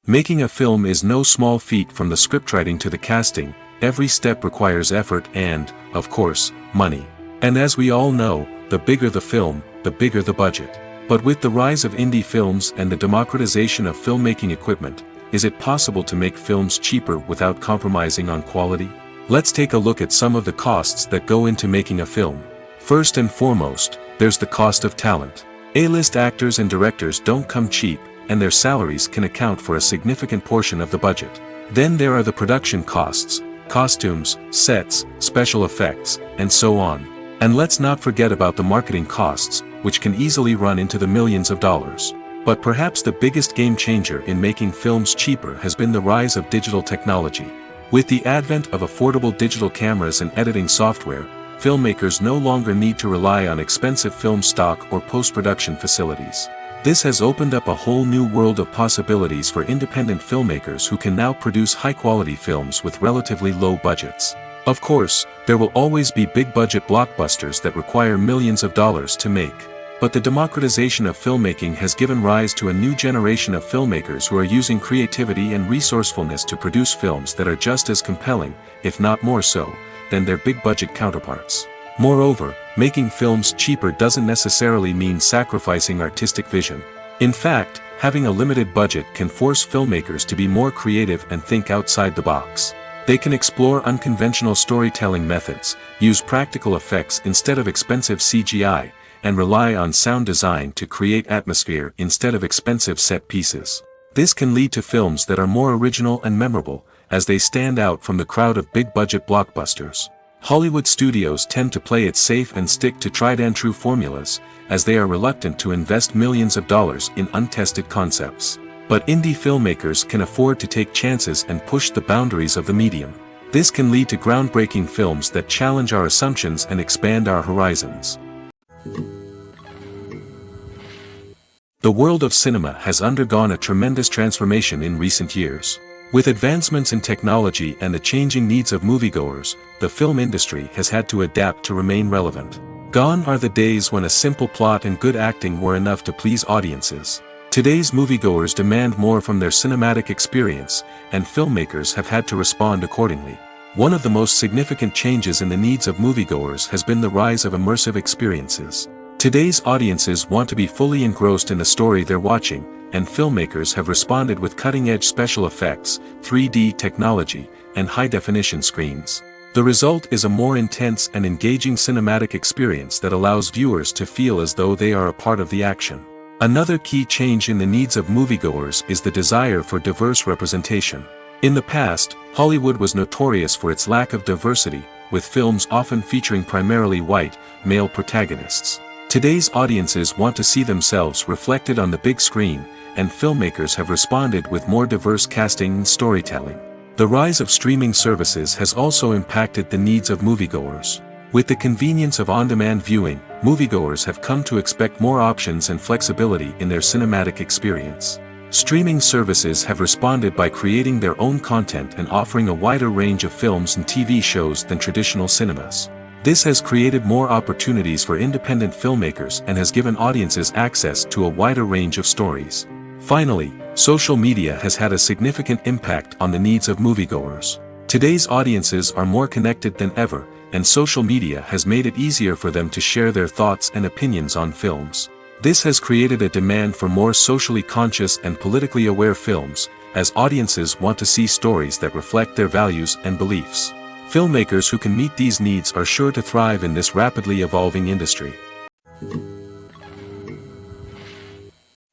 Making a film is no small feat. From the scriptwriting to the casting, every step requires effort and, of course, money. And as we all know, the bigger the film, the bigger the budget. But with the rise of indie films and the democratization of filmmaking equipment, is it possible to make films cheaper without compromising on quality? Let's take a look at some of the costs that go into making a film. First and foremost, there's the cost of talent. A-list actors and directors don't come cheap, and their salaries can account for a significant portion of the budget. Then there are the production costs, costumes, sets, special effects, and so on. And let's not forget about the marketing costs, which can easily run into the millions of dollars. But perhaps the biggest game changer in making films cheaper has been the rise of digital technology. With the advent of affordable digital cameras and editing software, filmmakers no longer need to rely on expensive film stock or post-production facilities. This has opened up a whole new world of possibilities for independent filmmakers who can now produce high-quality films with relatively low budgets. Of course, there will always be big-budget blockbusters that require millions of dollars to make. But the democratization of filmmaking has given rise to a new generation of filmmakers who are using creativity and resourcefulness to produce films that are just as compelling, if not more so, than their big-budget counterparts. Moreover, making films cheaper doesn't necessarily mean sacrificing artistic vision. In fact, having a limited budget can force filmmakers to be more creative and think outside the box. They can explore unconventional storytelling methods, use practical effects instead of expensive CGI, and rely on sound design to create atmosphere instead of expensive set pieces. This can lead to films that are more original and memorable, as they stand out from the crowd of big-budget blockbusters. Hollywood studios tend to play it safe and stick to tried-and-true formulas, as they are reluctant to invest millions of dollars in untested concepts. But indie filmmakers can afford to take chances and push the boundaries of the medium. This can lead to groundbreaking films that challenge our assumptions and expand our horizons. The world of cinema has undergone a tremendous transformation in recent years. With advancements in technology and the changing needs of moviegoers, the film industry has had to adapt to remain relevant. Gone are the days when a simple plot and good acting were enough to please audiences. Today's moviegoers demand more from their cinematic experience, and filmmakers have had to respond accordingly. One of the most significant changes in the needs of moviegoers has been the rise of immersive experiences. Today's audiences want to be fully engrossed in the story they're watching, and filmmakers have responded with cutting-edge special effects, 3D technology, and high-definition screens. The result is a more intense and engaging cinematic experience that allows viewers to feel as though they are a part of the action. Another key change in the needs of moviegoers is the desire for diverse representation. In the past, Hollywood was notorious for its lack of diversity, with films often featuring primarily white, male protagonists. Today's audiences want to see themselves reflected on the big screen, and filmmakers have responded with more diverse casting and storytelling. The rise of streaming services has also impacted the needs of moviegoers. With the convenience of on-demand viewing, moviegoers have come to expect more options and flexibility in their cinematic experience. Streaming services have responded by creating their own content and offering a wider range of films and TV shows than traditional cinemas. This has created more opportunities for independent filmmakers and has given audiences access to a wider range of stories. Finally, social media has had a significant impact on the needs of moviegoers. Today's audiences are more connected than ever, and social media has made it easier for them to share their thoughts and opinions on films. This has created a demand for more socially conscious and politically aware films, as audiences want to see stories that reflect their values and beliefs. Filmmakers who can meet these needs are sure to thrive in this rapidly evolving industry.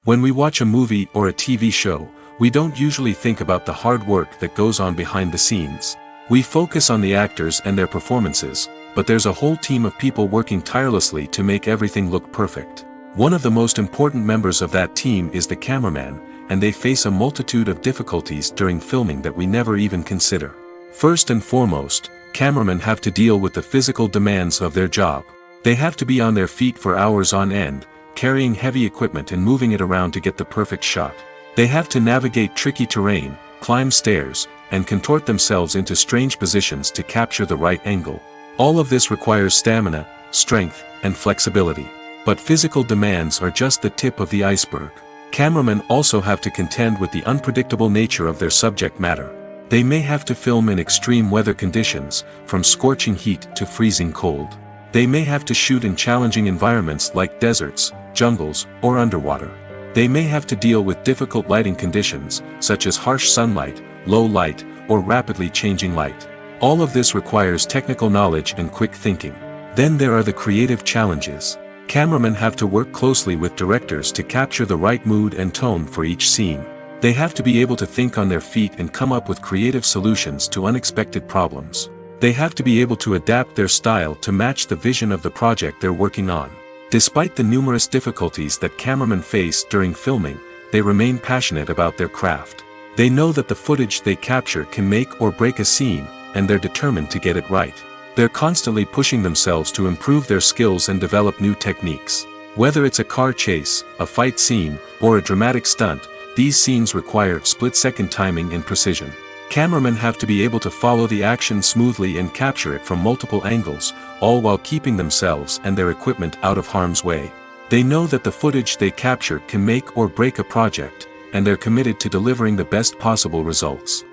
When we watch a movie or a TV show, we don't usually think about the hard work that goes on behind the scenes. We focus on the actors and their performances, but there's a whole team of people working tirelessly to make everything look perfect. One of the most important members of that team is the cameraman, and they face a multitude of difficulties during filming that we never even consider. First and foremost, cameramen have to deal with the physical demands of their job. They have to be on their feet for hours on end, carrying heavy equipment and moving it around to get the perfect shot. They have to navigate tricky terrain, climb stairs, and contort themselves into strange positions to capture the right angle. All of this requires stamina, strength, and flexibility. But physical demands are just the tip of the iceberg. Cameramen also have to contend with the unpredictable nature of their subject matter. They may have to film in extreme weather conditions, from scorching heat to freezing cold. They may have to shoot in challenging environments like deserts, jungles, or underwater. They may have to deal with difficult lighting conditions, such as harsh sunlight, low light, or rapidly changing light. All of this requires technical knowledge and quick thinking. Then there are the creative challenges. Cameramen have to work closely with directors to capture the right mood and tone for each scene. They have to be able to think on their feet and come up with creative solutions to unexpected problems. They have to be able to adapt their style to match the vision of the project they're working on. Despite the numerous difficulties that cameramen face during filming, they remain passionate about their craft. They know that the footage they capture can make or break a scene, and they're determined to get it right. They're constantly pushing themselves to improve their skills and develop new techniques. Whether it's a car chase, a fight scene, or a dramatic stunt, these scenes require split-second timing and precision. Cameramen have to be able to follow the action smoothly and capture it from multiple angles, all while keeping themselves and their equipment out of harm's way. They know that the footage they capture can make or break a project, and they're committed to delivering the best possible results.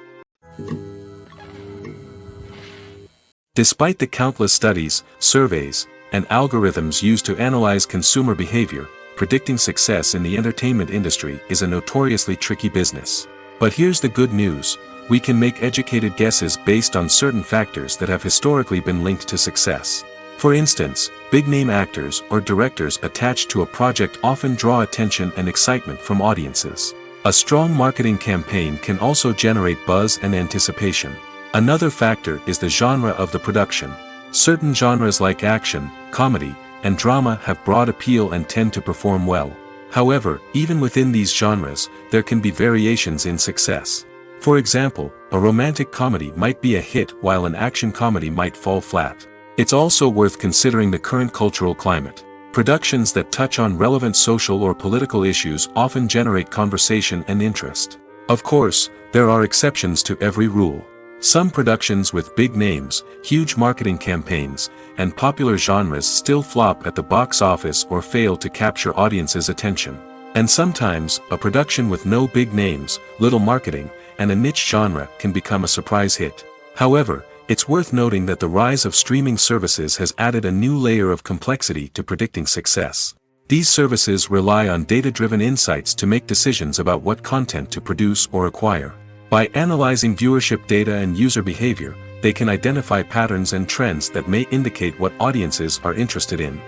Despite the countless studies, surveys, and algorithms used to analyze consumer behavior, predicting success in the entertainment industry is a notoriously tricky business. But here's the good news: we can make educated guesses based on certain factors that have historically been linked to success. For instance, big-name actors or directors attached to a project often draw attention and excitement from audiences. A strong marketing campaign can also generate buzz and anticipation. Another factor is the genre of the production. Certain genres like action, comedy, and drama have broad appeal and tend to perform well. However, even within these genres, there can be variations in success. For example, a romantic comedy might be a hit while an action comedy might fall flat. It's also worth considering the current cultural climate. Productions that touch on relevant social or political issues often generate conversation and interest. Of course, there are exceptions to every rule. Some productions with big names, huge marketing campaigns, and popular genres still flop at the box office or fail to capture audiences' attention. And sometimes, a production with no big names, little marketing, and a niche genre can become a surprise hit. However, it's worth noting that the rise of streaming services has added a new layer of complexity to predicting success. These services rely on data-driven insights to make decisions about what content to produce or acquire. By analyzing viewership data and user behavior, they can identify patterns and trends that may indicate what audiences are interested in.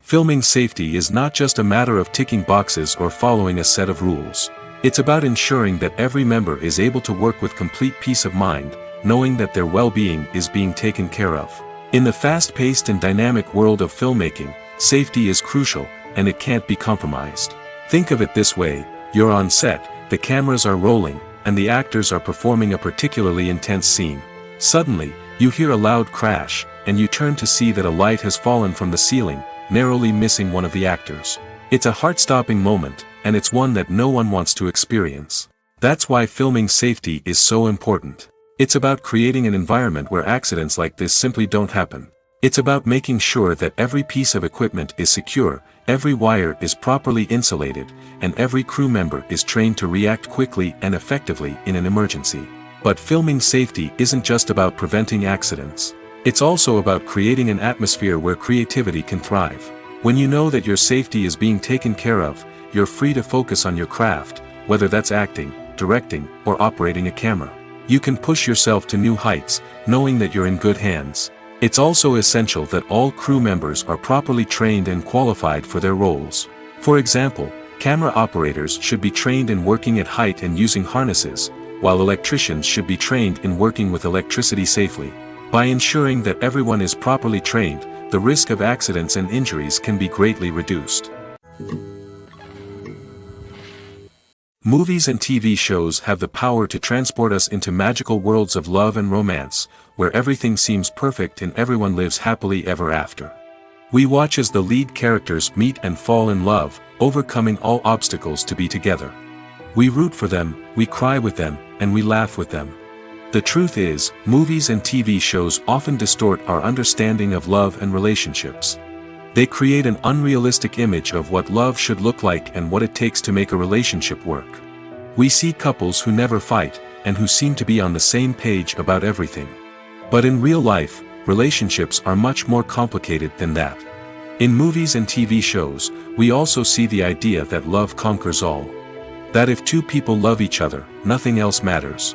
Filming safety is not just a matter of ticking boxes or following a set of rules. It's about ensuring that every member is able to work with complete peace of mind, knowing that their well-being is being taken care of. In the fast-paced and dynamic world of filmmaking, safety is crucial, and it can't be compromised. Think of it this way: you're on set, the cameras are rolling, and the actors are performing a particularly intense scene. Suddenly, you hear a loud crash, and you turn to see that a light has fallen from the ceiling, narrowly missing one of the actors. It's a heart-stopping moment, and it's one that no one wants to experience. That's why filming safety is so important. It's about creating an environment where accidents like this simply don't happen. It's about making sure that every piece of equipment is secure, every wire is properly insulated, and every crew member is trained to react quickly and effectively in an emergency. But filming safety isn't just about preventing accidents. It's also about creating an atmosphere where creativity can thrive. When you know that your safety is being taken care of, you're free to focus on your craft, whether that's acting, directing, or operating a camera. You can push yourself to new heights, knowing that you're in good hands. It's also essential that all crew members are properly trained and qualified for their roles. For example, camera operators should be trained in working at height and using harnesses, while electricians should be trained in working with electricity safely. By ensuring that everyone is properly trained, the risk of accidents and injuries can be greatly reduced. Movies and TV shows have the power to transport us into magical worlds of love and romance, where everything seems perfect and everyone lives happily ever after. We watch as the lead characters meet and fall in love, overcoming all obstacles to be together. We root for them, we cry with them, and we laugh with them. The truth is, movies and TV shows often distort our understanding of love and relationships. They create an unrealistic image of what love should look like and what it takes to make a relationship work. We see couples who never fight, and who seem to be on the same page about everything. But in real life, relationships are much more complicated than that. In movies and TV shows, we also see the idea that love conquers all. That if two people love each other, nothing else matters.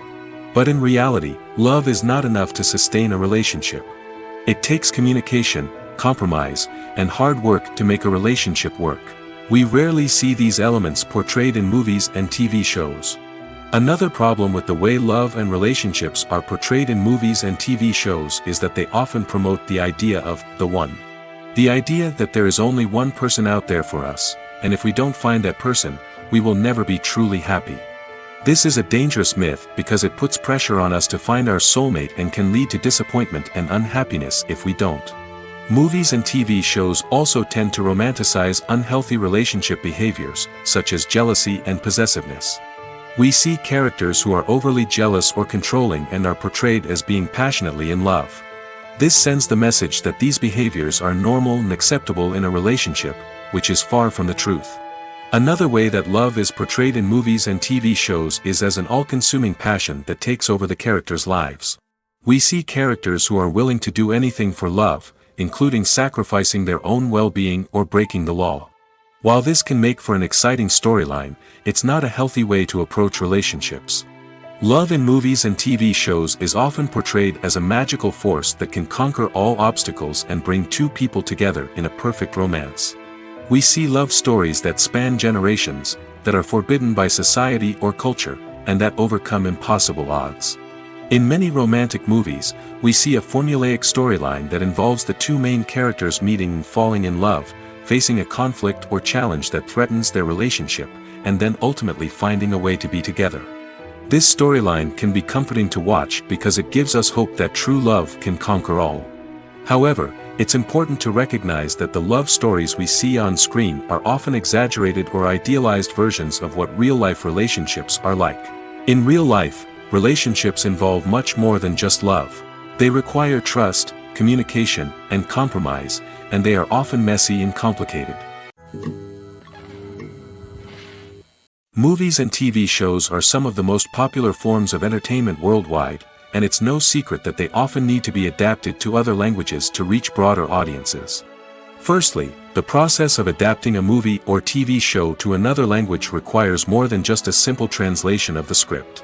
But in reality, love is not enough to sustain a relationship. It takes communication, compromise, and hard work to make a relationship work. We rarely see these elements portrayed in movies and TV shows. Another problem with the way love and relationships are portrayed in movies and TV shows is that they often promote the idea of the one. The idea that there is only one person out there for us, and if we don't find that person, we will never be truly happy. This is a dangerous myth because it puts pressure on us to find our soulmate and can lead to disappointment and unhappiness if we don't. Movies and TV shows also tend to romanticize unhealthy relationship behaviors, such as jealousy and possessiveness. We see characters who are overly jealous or controlling and are portrayed as being passionately in love. This sends the message that these behaviors are normal and acceptable in a relationship, which is far from the truth. Another way that love is portrayed in movies and TV shows is as an all-consuming passion that takes over the characters' lives. We see characters who are willing to do anything for love, including sacrificing their own well-being or breaking the law. While this can make for an exciting storyline, it's not a healthy way to approach relationships. Love in movies and TV shows is often portrayed as a magical force that can conquer all obstacles and bring two people together in a perfect romance. We see love stories that span generations, that are forbidden by society or culture, and that overcome impossible odds. In many romantic movies, we see a formulaic storyline that involves the two main characters meeting and falling in love, facing a conflict or challenge that threatens their relationship, and then ultimately finding a way to be together. This storyline can be comforting to watch because it gives us hope that true love can conquer all. However, it's important to recognize that the love stories we see on screen are often exaggerated or idealized versions of what real-life relationships are like. In real life, relationships involve much more than just love. They require trust, communication, and compromise, and they are often messy and complicated. Movies and TV shows are some of the most popular forms of entertainment worldwide, and it's no secret that they often need to be adapted to other languages to reach broader audiences. Firstly, the process of adapting a movie or TV show to another language requires more than just a simple translation of the script.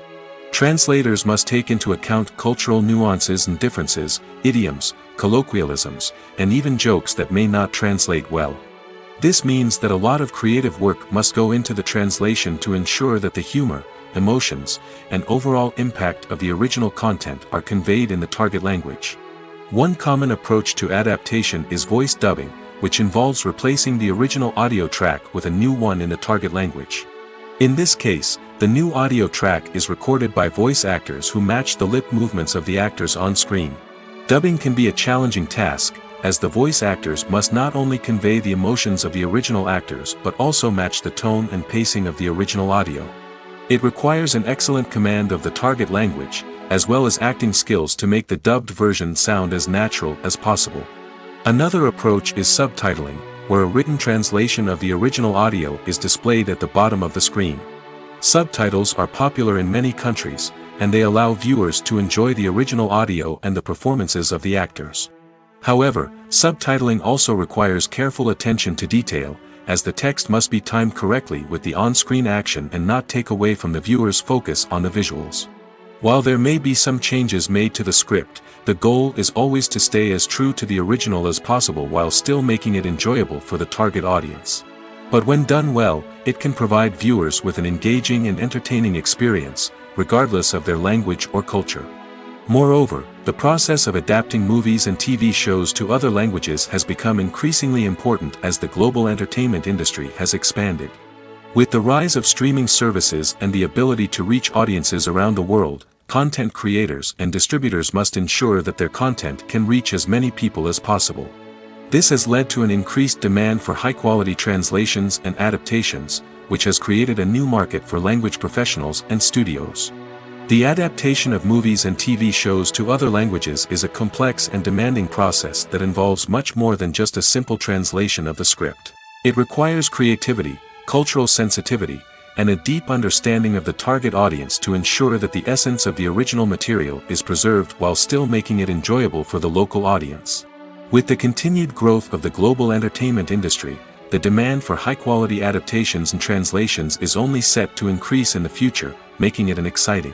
Translators must take into account cultural nuances and differences, idioms, colloquialisms, and even jokes that may not translate well. This means that a lot of creative work must go into the translation to ensure that the humor, emotions, and overall impact of the original content are conveyed in the target language. One common approach to adaptation is voice dubbing, which involves replacing the original audio track with a new one in the target language. In this case, the new audio track is recorded by voice actors who match the lip movements of the actors on screen. Dubbing can be a challenging task, as the voice actors must not only convey the emotions of the original actors but also match the tone and pacing of the original audio. It requires an excellent command of the target language, as well as acting skills to make the dubbed version sound as natural as possible. Another approach is subtitling, where a written translation of the original audio is displayed at the bottom of the screen. Subtitles are popular in many countries, and they allow viewers to enjoy the original audio and the performances of the actors. However, subtitling also requires careful attention to detail, as the text must be timed correctly with the on-screen action and not take away from the viewer's focus on the visuals. While there may be some changes made to the script, the goal is always to stay as true to the original as possible while still making it enjoyable for the target audience. But when done well, it can provide viewers with an engaging and entertaining experience, regardless of their language or culture. Moreover, the process of adapting movies and TV shows to other languages has become increasingly important as the global entertainment industry has expanded. With the rise of streaming services and the ability to reach audiences around the world, content creators and distributors must ensure that their content can reach as many people as possible. This has led to an increased demand for high-quality translations and adaptations, which has created a new market for language professionals and studios. The adaptation of movies and TV shows to other languages is a complex and demanding process that involves much more than just a simple translation of the script. It requires creativity, cultural sensitivity, and a deep understanding of the target audience to ensure that the essence of the original material is preserved while still making it enjoyable for the local audience. With the continued growth of the global entertainment industry, the demand for high-quality adaptations and translations is only set to increase in the future, making it an exciting.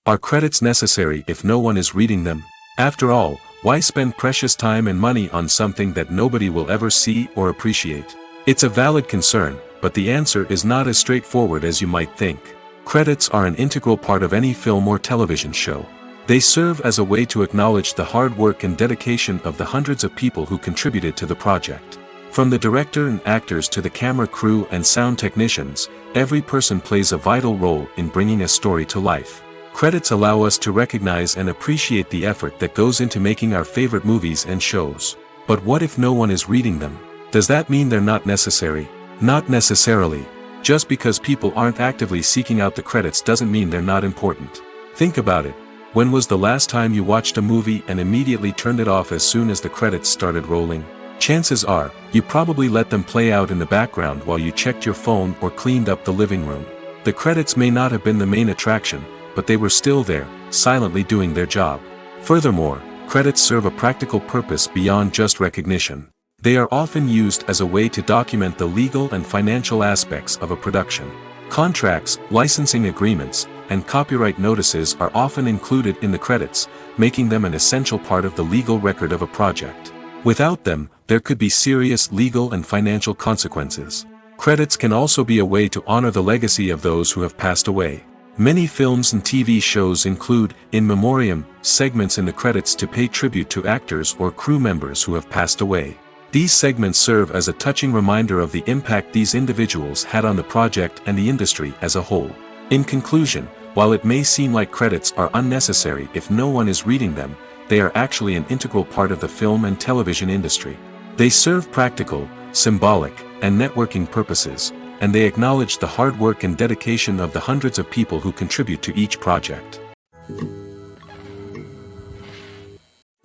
Are credits necessary if no one is reading them? After all, why spend precious time and money on something that nobody will ever see or appreciate? It's a valid concern, but the answer is not as straightforward as you might think. Credits are an integral part of any film or television show. They serve as a way to acknowledge the hard work and dedication of the hundreds of people who contributed to the project. From the director and actors to the camera crew and sound technicians, every person plays a vital role in bringing a story to life. Credits allow us to recognize and appreciate the effort that goes into making our favorite movies and shows. But what if no one is reading them? Does that mean they're not necessary? Not necessarily. Just because people aren't actively seeking out the credits doesn't mean they're not important. Think about it. When was the last time you watched a movie and immediately turned it off as soon as the credits started rolling? Chances are, you probably let them play out in the background while you checked your phone or cleaned up the living room. The credits may not have been the main attraction, but they were still there, silently doing their job. Furthermore, credits serve a practical purpose beyond just recognition. They are often used as a way to document the legal and financial aspects of a production. Contracts, licensing agreements, and copyright notices are often included in the credits, making them an essential part of the legal record of a project. Without them, there could be serious legal and financial consequences. Credits can also be a way to honor the legacy of those who have passed away. Many films and TV shows include, in memoriam, segments in the credits to pay tribute to actors or crew members who have passed away. These segments serve as a touching reminder of the impact these individuals had on the project and the industry as a whole. In conclusion, while it may seem like credits are unnecessary if no one is reading them, they are actually an integral part of the film and television industry. They serve practical, symbolic, and networking purposes, and they acknowledge the hard work and dedication of the hundreds of people who contribute to each project.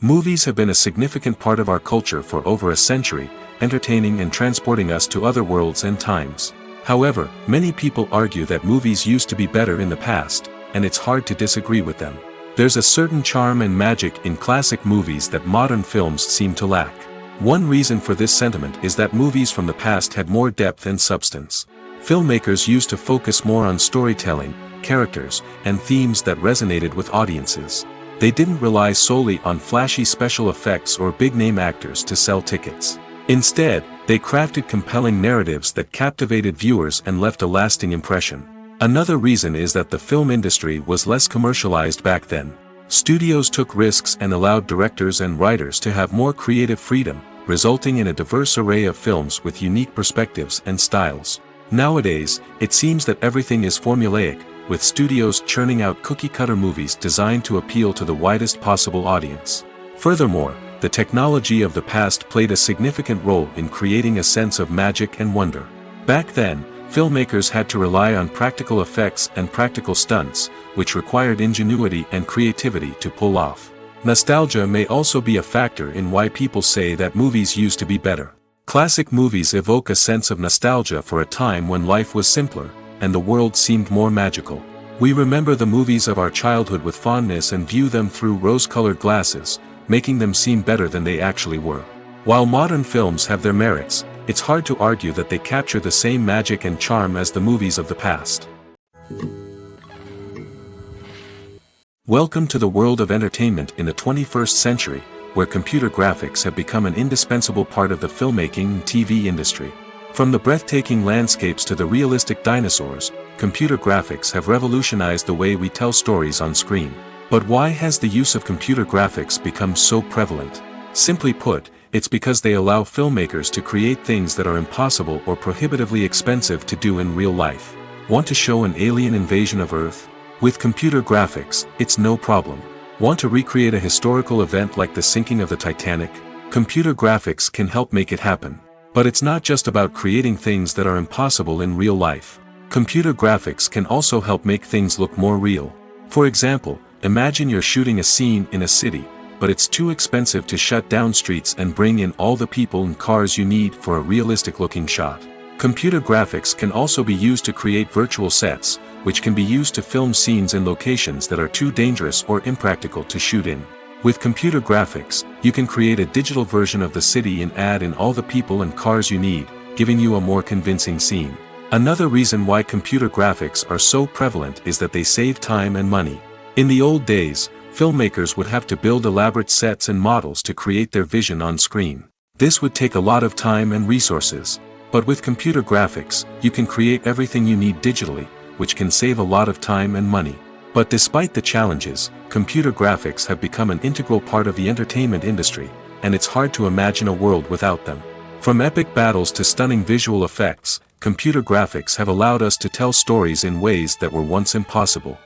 Movies have been a significant part of our culture for over a century, entertaining and transporting us to other worlds and times. However, many people argue that movies used to be better in the past, and it's hard to disagree with them. There's a certain charm and magic in classic movies that modern films seem to lack. One reason for this sentiment is that movies from the past had more depth and substance. Filmmakers used to focus more on storytelling, characters, and themes that resonated with audiences. They didn't rely solely on flashy special effects or big-name actors to sell tickets. Instead, they crafted compelling narratives that captivated viewers and left a lasting impression. Another reason is that the film industry was less commercialized back then. Studios took risks and allowed directors and writers to have more creative freedom, resulting in a diverse array of films with unique perspectives and styles. Nowadays, it seems that everything is formulaic, with studios churning out cookie-cutter movies designed to appeal to the widest possible audience. Furthermore, the technology of the past played a significant role in creating a sense of magic and wonder. Back then, filmmakers had to rely on practical effects and practical stunts, which required ingenuity and creativity to pull off. Nostalgia may also be a factor in why people say that movies used to be better. Classic movies evoke a sense of nostalgia for a time when life was simpler, and the world seemed more magical. We remember the movies of our childhood with fondness and view them through rose-colored glasses, making them seem better than they actually were. While modern films have their merits, it's hard to argue that they capture the same magic and charm as the movies of the past. Welcome to the world of entertainment in the 21st century, where computer graphics have become an indispensable part of the filmmaking and TV industry. From the breathtaking landscapes to the realistic dinosaurs, computer graphics have revolutionized the way we tell stories on screen. But why has the use of computer graphics become so prevalent? Simply put, it's because they allow filmmakers to create things that are impossible or prohibitively expensive to do in real life. Want to show an alien invasion of Earth? With computer graphics, it's no problem. Want to recreate a historical event like the sinking of the Titanic? Computer graphics can help make it happen. But it's not just about creating things that are impossible in real life. Computer graphics can also help make things look more real. For example, imagine you're shooting a scene in a city, but it's too expensive to shut down streets and bring in all the people and cars you need for a realistic-looking shot. Computer graphics can also be used to create virtual sets, which can be used to film scenes in locations that are too dangerous or impractical to shoot in. With computer graphics, you can create a digital version of the city and add in all the people and cars you need, giving you a more convincing scene. Another reason why computer graphics are so prevalent is that they save time and money. In the old days, filmmakers would have to build elaborate sets and models to create their vision on screen. This would take a lot of time and resources. But with computer graphics, you can create everything you need digitally, which can save a lot of time and money. But despite the challenges, computer graphics have become an integral part of the entertainment industry, and it's hard to imagine a world without them. From epic battles to stunning visual effects, computer graphics have allowed us to tell stories in ways that were once impossible.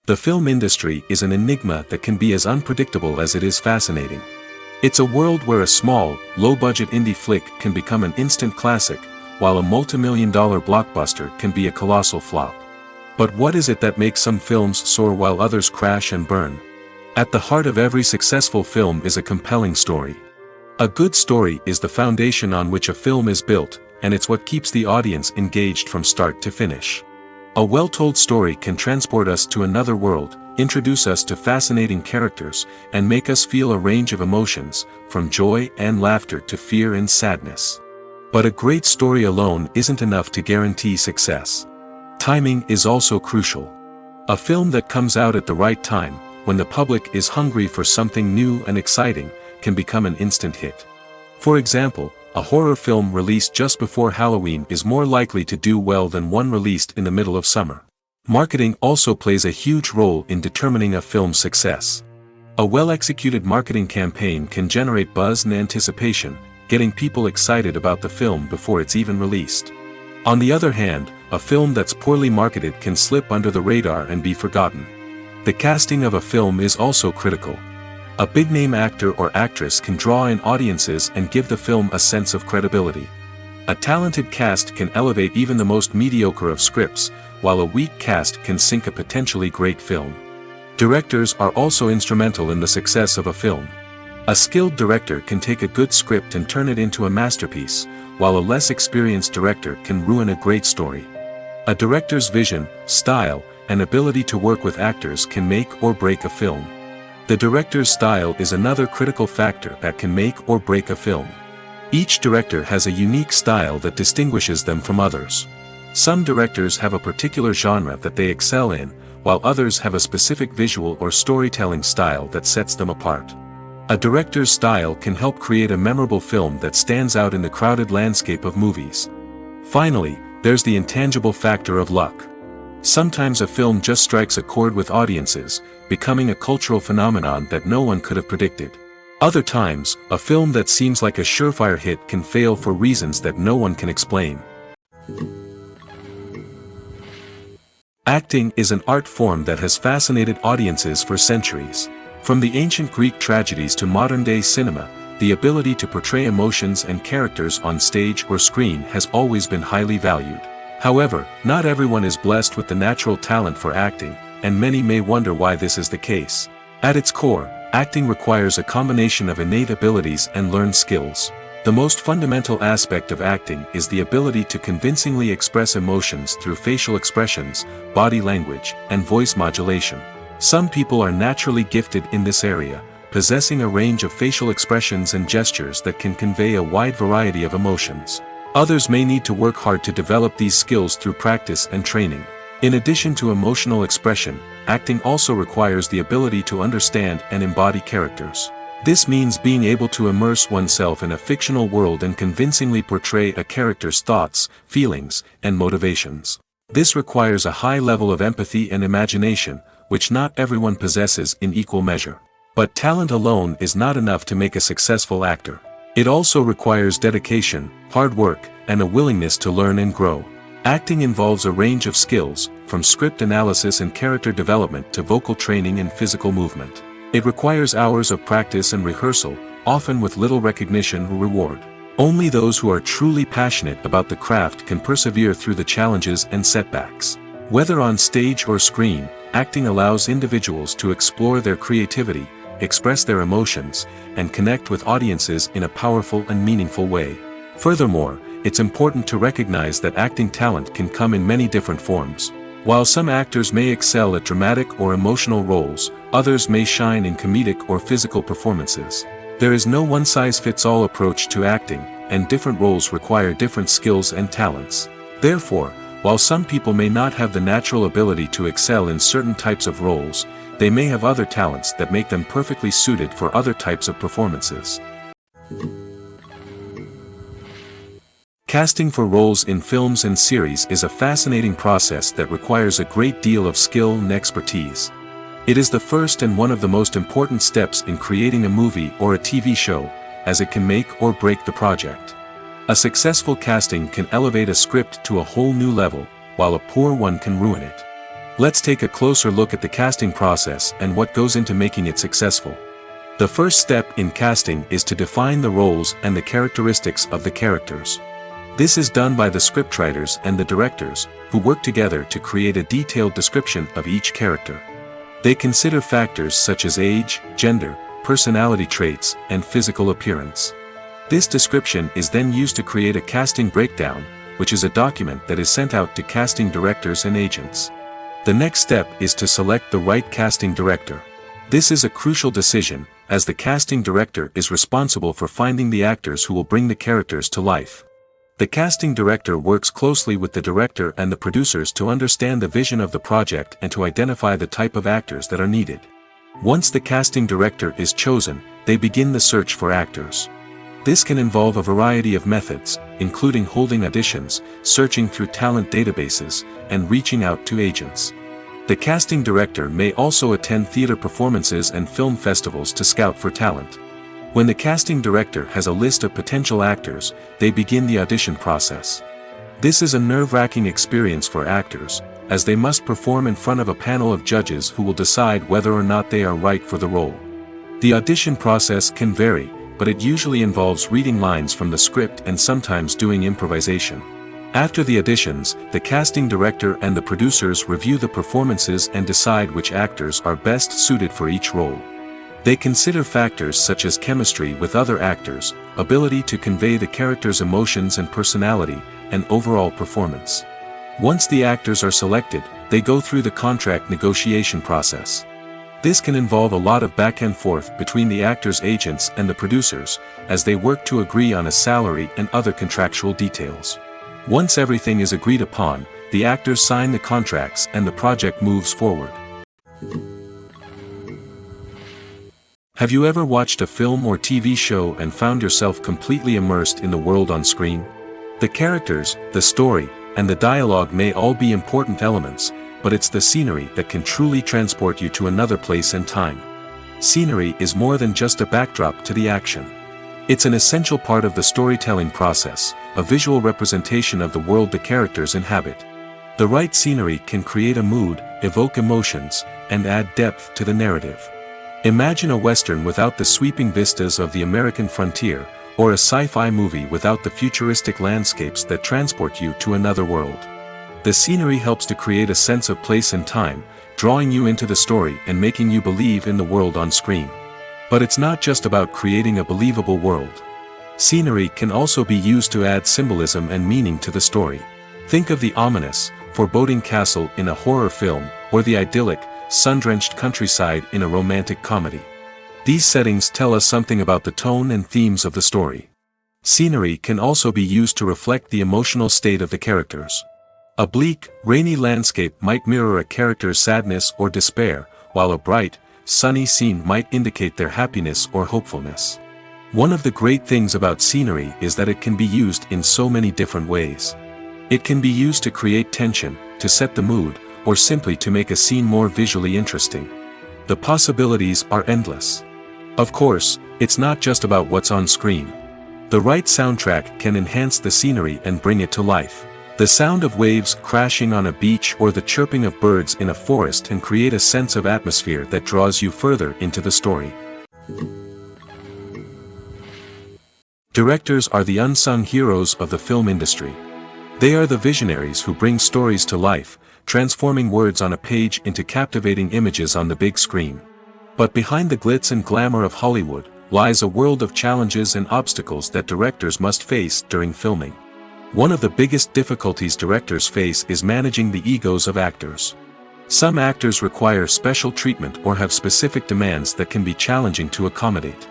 The film industry is an enigma that can be as unpredictable as it is fascinating. It's a world where a small, low-budget indie flick can become an instant classic, while a multi-million-dollar blockbuster can be a colossal flop. But what is it that makes some films soar while others crash and burn? At the heart of every successful film is a compelling story. A good story is the foundation on which a film is built, and it's what keeps the audience engaged from start to finish. A well-told story can transport us to another world, introduce us to fascinating characters, and make us feel a range of emotions, from joy and laughter to fear and sadness. But a great story alone isn't enough to guarantee success. Timing is also crucial. A film that comes out at the right time, when the public is hungry for something new and exciting, can become an instant hit. For example, a horror film released just before Halloween is more likely to do well than one released in the middle of summer. Marketing also plays a huge role in determining a film's success. A well-executed marketing campaign can generate buzz and anticipation, getting people excited about the film before it's even released. On the other hand, a film that's poorly marketed can slip under the radar and be forgotten. The casting of a film is also critical. A big-name actor or actress can draw in audiences and give the film a sense of credibility. A talented cast can elevate even the most mediocre of scripts, while a weak cast can sink a potentially great film. Directors are also instrumental in the success of a film. A skilled director can take a good script and turn it into a masterpiece, while a less experienced director can ruin a great story. A director's vision, style, and ability to work with actors can make or break a film. The director's style is another critical factor that can make or break a film. Each director has a unique style that distinguishes them from others. Some directors have a particular genre that they excel in, while others have a specific visual or storytelling style that sets them apart. A director's style can help create a memorable film that stands out in the crowded landscape of movies. Finally, there's the intangible factor of luck. Sometimes a film just strikes a chord with audiences, becoming a cultural phenomenon that no one could have predicted. Other times, a film that seems like a surefire hit can fail for reasons that no one can explain. Acting is an art form that has fascinated audiences for centuries. From the ancient Greek tragedies to modern-day cinema, the ability to portray emotions and characters on stage or screen has always been highly valued. However, not everyone is blessed with the natural talent for acting, and many may wonder why this is the case. At its core, acting requires a combination of innate abilities and learned skills. The most fundamental aspect of acting is the ability to convincingly express emotions through facial expressions, body language, and voice modulation. Some people are naturally gifted in this area, possessing a range of facial expressions and gestures that can convey a wide variety of emotions. Others may need to work hard to develop these skills through practice and training. In addition to emotional expression, acting also requires the ability to understand and embody characters. This means being able to immerse oneself in a fictional world and convincingly portray a character's thoughts, feelings, and motivations. This requires a high level of empathy and imagination, which not everyone possesses in equal measure. But talent alone is not enough to make a successful actor. It also requires dedication, hard work, and a willingness to learn and grow. Acting involves a range of skills, from script analysis and character development to vocal training and physical movement. It requires hours of practice and rehearsal, often with little recognition or reward. Only those who are truly passionate about the craft can persevere through the challenges and setbacks. Whether on stage or screen, acting allows individuals to explore their creativity, express their emotions, and connect with audiences in a powerful and meaningful way. Furthermore, it's important to recognize that acting talent can come in many different forms. While some actors may excel at dramatic or emotional roles, others may shine in comedic or physical performances. There is no one-size-fits-all approach to acting, and different roles require different skills and talents. Therefore, while some people may not have the natural ability to excel in certain types of roles, they may have other talents that make them perfectly suited for other types of performances. Casting for roles in films and series is a fascinating process that requires a great deal of skill and expertise. It is the first and one of the most important steps in creating a movie or a TV show, as it can make or break the project. A successful casting can elevate a script to a whole new level, while a poor one can ruin it. Let's take a closer look at the casting process and what goes into making it successful. The first step in casting is to define the roles and the characteristics of the characters. This is done by the scriptwriters and the directors, who work together to create a detailed description of each character. They consider factors such as age, gender, personality traits, and physical appearance. This description is then used to create a casting breakdown, which is a document that is sent out to casting directors and agents. The next step is to select the right casting director. This is a crucial decision, as the casting director is responsible for finding the actors who will bring the characters to life. The casting director works closely with the director and the producers to understand the vision of the project and to identify the type of actors that are needed. Once the casting director is chosen, they begin the search for actors. This can involve a variety of methods, including holding auditions, searching through talent databases, and reaching out to agents. The casting director may also attend theater performances and film festivals to scout for talent. When the casting director has a list of potential actors, they begin the audition process. This is a nerve-wracking experience for actors, as they must perform in front of a panel of judges who will decide whether or not they are right for the role. The audition process can vary, but it usually involves reading lines from the script and sometimes doing improvisation. After the auditions, the casting director and the producers review the performances and decide which actors are best suited for each role. They consider factors such as chemistry with other actors, ability to convey the character's emotions and personality, and overall performance. Once the actors are selected, they go through the contract negotiation process. This can involve a lot of back and forth between the actors' agents and the producers, as they work to agree on a salary and other contractual details. Once everything is agreed upon, the actors sign the contracts and the project moves forward. Have you ever watched a film or TV show and found yourself completely immersed in the world on screen? The characters, the story, and the dialogue may all be important elements, but it's the scenery that can truly transport you to another place and time. Scenery is more than just a backdrop to the action. It's an essential part of the storytelling process, a visual representation of the world the characters inhabit. The right scenery can create a mood, evoke emotions, and add depth to the narrative. Imagine a Western without the sweeping vistas of the American frontier, or a sci-fi movie without the futuristic landscapes that transport you to another world. The scenery helps to create a sense of place and time, drawing you into the story and making you believe in the world on screen. But it's not just about creating a believable world. Scenery can also be used to add symbolism and meaning to the story. Think of the ominous, foreboding castle in a horror film, or the idyllic, sun-drenched countryside in a romantic comedy. These settings tell us something about the tone and themes of the story. Scenery can also be used to reflect the emotional state of the characters. A bleak, rainy landscape might mirror a character's sadness or despair, while a bright, sunny scene might indicate their happiness or hopefulness. One of the great things about scenery is that it can be used in so many different ways. It can be used to create tension, to set the mood, or simply to make a scene more visually interesting. The possibilities are endless. Of course, it's not just about what's on screen. The right soundtrack can enhance the scenery and bring it to life. The sound of waves crashing on a beach or the chirping of birds in a forest can create a sense of atmosphere that draws you further into the story. Directors are the unsung heroes of the film industry. They are the visionaries who bring stories to life, transforming words on a page into captivating images on the big screen. But behind the glitz and glamour of Hollywood, lies a world of challenges and obstacles that directors must face during filming. One of the biggest difficulties directors face is managing the egos of actors. Some actors require special treatment or have specific demands that can be challenging to accommodate.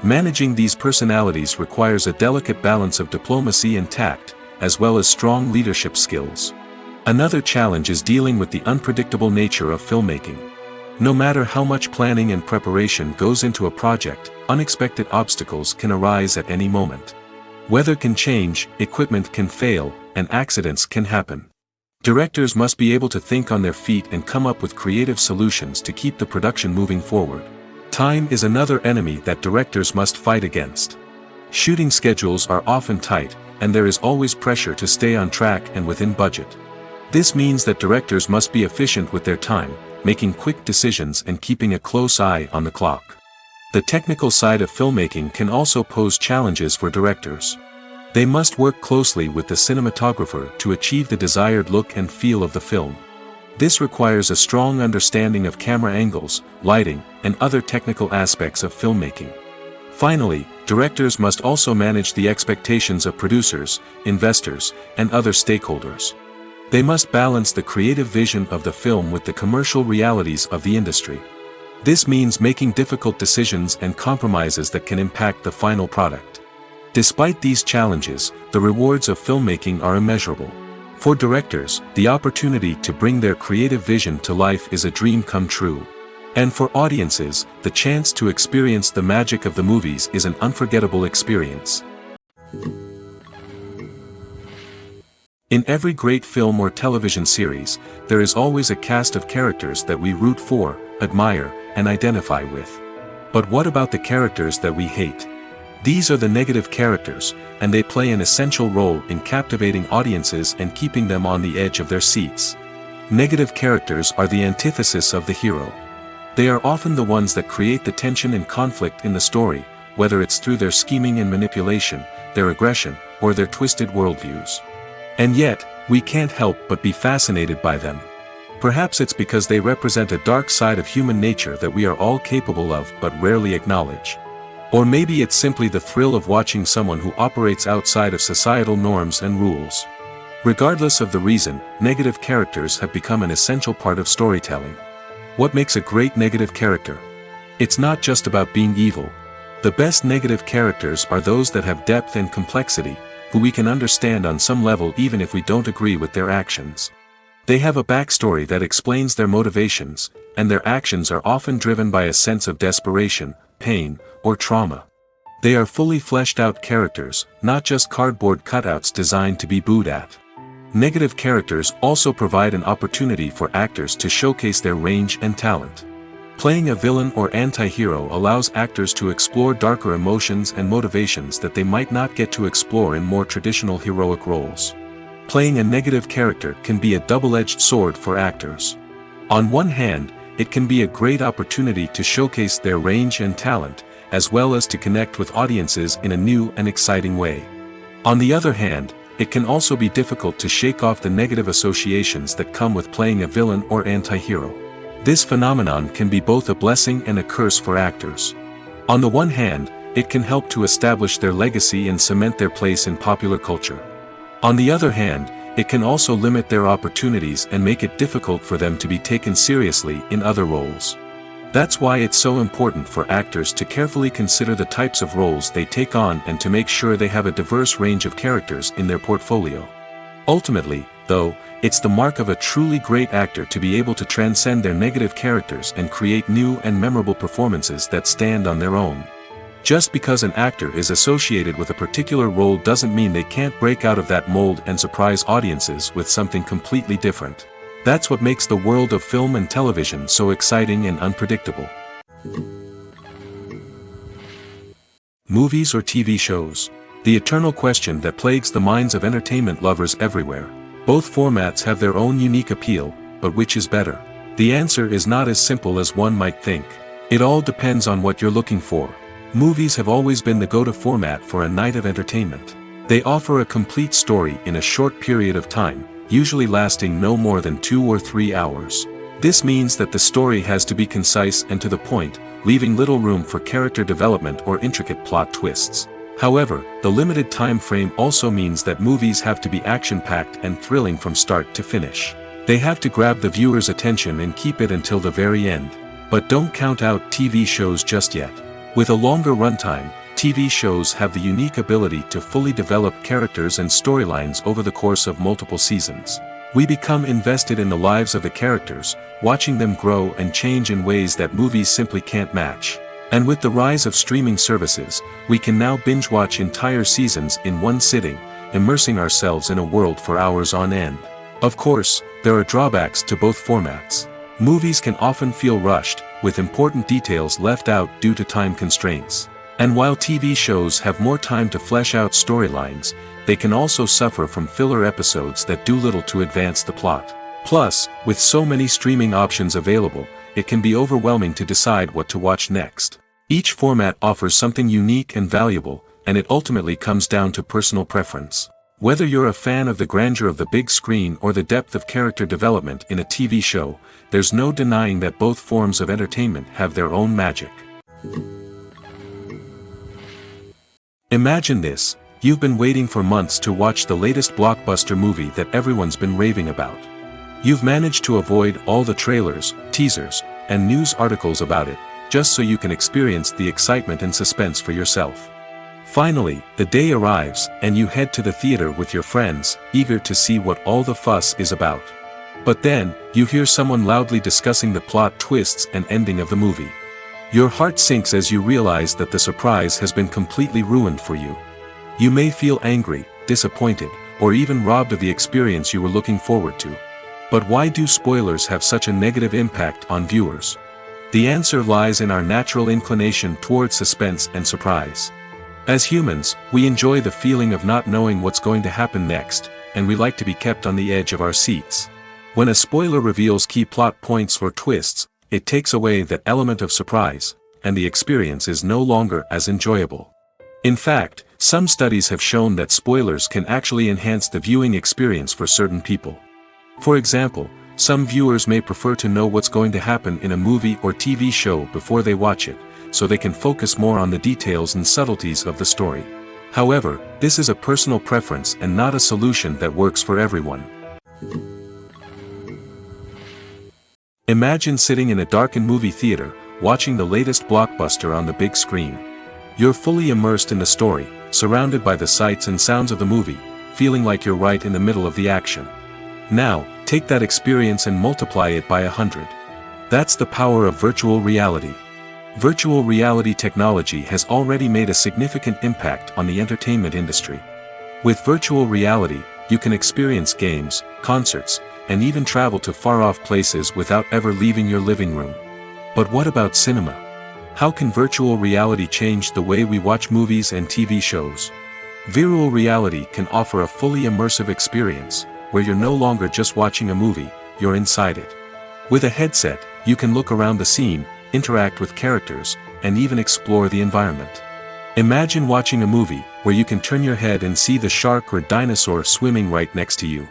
Managing these personalities requires a delicate balance of diplomacy and tact, as well as strong leadership skills. Another challenge is dealing with the unpredictable nature of filmmaking. No matter how much planning and preparation goes into a project, unexpected obstacles can arise at any moment. Weather can change, equipment can fail, and accidents can happen. Directors must be able to think on their feet and come up with creative solutions to keep the production moving forward. Time is another enemy that directors must fight against. Shooting schedules are often tight, and there is always pressure to stay on track and within budget. This means that directors must be efficient with their time, making quick decisions and keeping a close eye on the clock. The technical side of filmmaking can also pose challenges for directors. They must work closely with the cinematographer to achieve the desired look and feel of the film. This requires a strong understanding of camera angles, lighting, and other technical aspects of filmmaking. Finally, directors must also manage the expectations of producers, investors, and other stakeholders. They must balance the creative vision of the film with the commercial realities of the industry. This means making difficult decisions and compromises that can impact the final product. Despite these challenges, the rewards of filmmaking are immeasurable. For directors, the opportunity to bring their creative vision to life is a dream come true. And for audiences, the chance to experience the magic of the movies is an unforgettable experience. In every great film or television series, there is always a cast of characters that we root for, admire, and identify with. But what about the characters that we hate? These are the negative characters, and they play an essential role in captivating audiences and keeping them on the edge of their seats. Negative characters are the antithesis of the hero. They are often the ones that create the tension and conflict in the story, whether it's through their scheming and manipulation, their aggression, or their twisted worldviews. And yet, we can't help but be fascinated by them. Perhaps it's because they represent a dark side of human nature that we are all capable of but rarely acknowledge. Or maybe it's simply the thrill of watching someone who operates outside of societal norms and rules. Regardless of the reason, negative characters have become an essential part of storytelling. What makes a great negative character? It's not just about being evil. The best negative characters are those that have depth and complexity, who we can understand on some level even if we don't agree with their actions. They have a backstory that explains their motivations, and their actions are often driven by a sense of desperation, pain, or trauma. They are fully fleshed out characters, not just cardboard cutouts designed to be booed at. Negative characters also provide an opportunity for actors to showcase their range and talent. Playing a villain or anti-hero allows actors to explore darker emotions and motivations that they might not get to explore in more traditional heroic roles. Playing a negative character can be a double-edged sword for actors. On one hand, it can be a great opportunity to showcase their range and talent, as well as to connect with audiences in a new and exciting way. On the other hand, it can also be difficult to shake off the negative associations that come with playing a villain or anti-hero. This phenomenon can be both a blessing and a curse for actors. On the one hand, it can help to establish their legacy and cement their place in popular culture. On the other hand, it can also limit their opportunities and make it difficult for them to be taken seriously in other roles. That's why it's so important for actors to carefully consider the types of roles they take on and to make sure they have a diverse range of characters in their portfolio. Ultimately, though, it's the mark of a truly great actor to be able to transcend their negative characters and create new and memorable performances that stand on their own. Just because an actor is associated with a particular role doesn't mean they can't break out of that mold and surprise audiences with something completely different. That's what makes the world of film and television so exciting and unpredictable. Movies or TV shows? The eternal question that plagues the minds of entertainment lovers everywhere. Both formats have their own unique appeal, but which is better? The answer is not as simple as one might think. It all depends on what you're looking for. Movies have always been the go-to format for a night of entertainment. They offer a complete story in a short period of time, usually lasting no more than 2 or 3 hours. This means that the story has to be concise and to the point, leaving little room for character development or intricate plot twists. However, the limited time frame also means that movies have to be action-packed and thrilling from start to finish. They have to grab the viewer's attention and keep it until the very end. But don't count out TV shows just yet. With a longer runtime, TV shows have the unique ability to fully develop characters and storylines over the course of multiple seasons. We become invested in the lives of the characters, watching them grow and change in ways that movies simply can't match. And with the rise of streaming services, we can now binge-watch entire seasons in one sitting, immersing ourselves in a world for hours on end. Of course, there are drawbacks to both formats. Movies can often feel rushed, with important details left out due to time constraints. And while TV shows have more time to flesh out storylines, they can also suffer from filler episodes that do little to advance the plot. Plus, with so many streaming options available, it can be overwhelming to decide what to watch next. Each format offers something unique and valuable, and it ultimately comes down to personal preference. Whether you're a fan of the grandeur of the big screen or the depth of character development in a TV show, there's no denying that both forms of entertainment have their own magic. Imagine this: you've been waiting for months to watch the latest blockbuster movie that everyone's been raving about. You've managed to avoid all the trailers, teasers, and news articles about it, just so you can experience the excitement and suspense for yourself. Finally, the day arrives, and you head to the theater with your friends, eager to see what all the fuss is about. But then, you hear someone loudly discussing the plot twists and ending of the movie. Your heart sinks as you realize that the surprise has been completely ruined for you. You may feel angry, disappointed, or even robbed of the experience you were looking forward to. But why do spoilers have such a negative impact on viewers? The answer lies in our natural inclination toward suspense and surprise. As humans, we enjoy the feeling of not knowing what's going to happen next, and we like to be kept on the edge of our seats. When a spoiler reveals key plot points or twists, it takes away that element of surprise, and the experience is no longer as enjoyable. In fact, some studies have shown that spoilers can actually enhance the viewing experience for certain people. For example, some viewers may prefer to know what's going to happen in a movie or TV show before they watch it, so they can focus more on the details and subtleties of the story. However, this is a personal preference and not a solution that works for everyone. Imagine sitting in a darkened movie theater, watching the latest blockbuster on the big screen. You're fully immersed in the story, surrounded by the sights and sounds of the movie, feeling like you're right in the middle of the action. Now, take that experience and multiply it by 100. That's the power of virtual reality. Virtual reality technology has already made a significant impact on the entertainment industry. With virtual reality, you can experience games, concerts, and even travel to far-off places without ever leaving your living room. But what about cinema? How can virtual reality change the way we watch movies and TV shows? Virtual reality can offer a fully immersive experience, where you're no longer just watching a movie, you're inside it. With a headset, you can look around the scene, interact with characters, and even explore the environment. Imagine watching a movie where you can turn your head and see the shark or dinosaur swimming right next to you.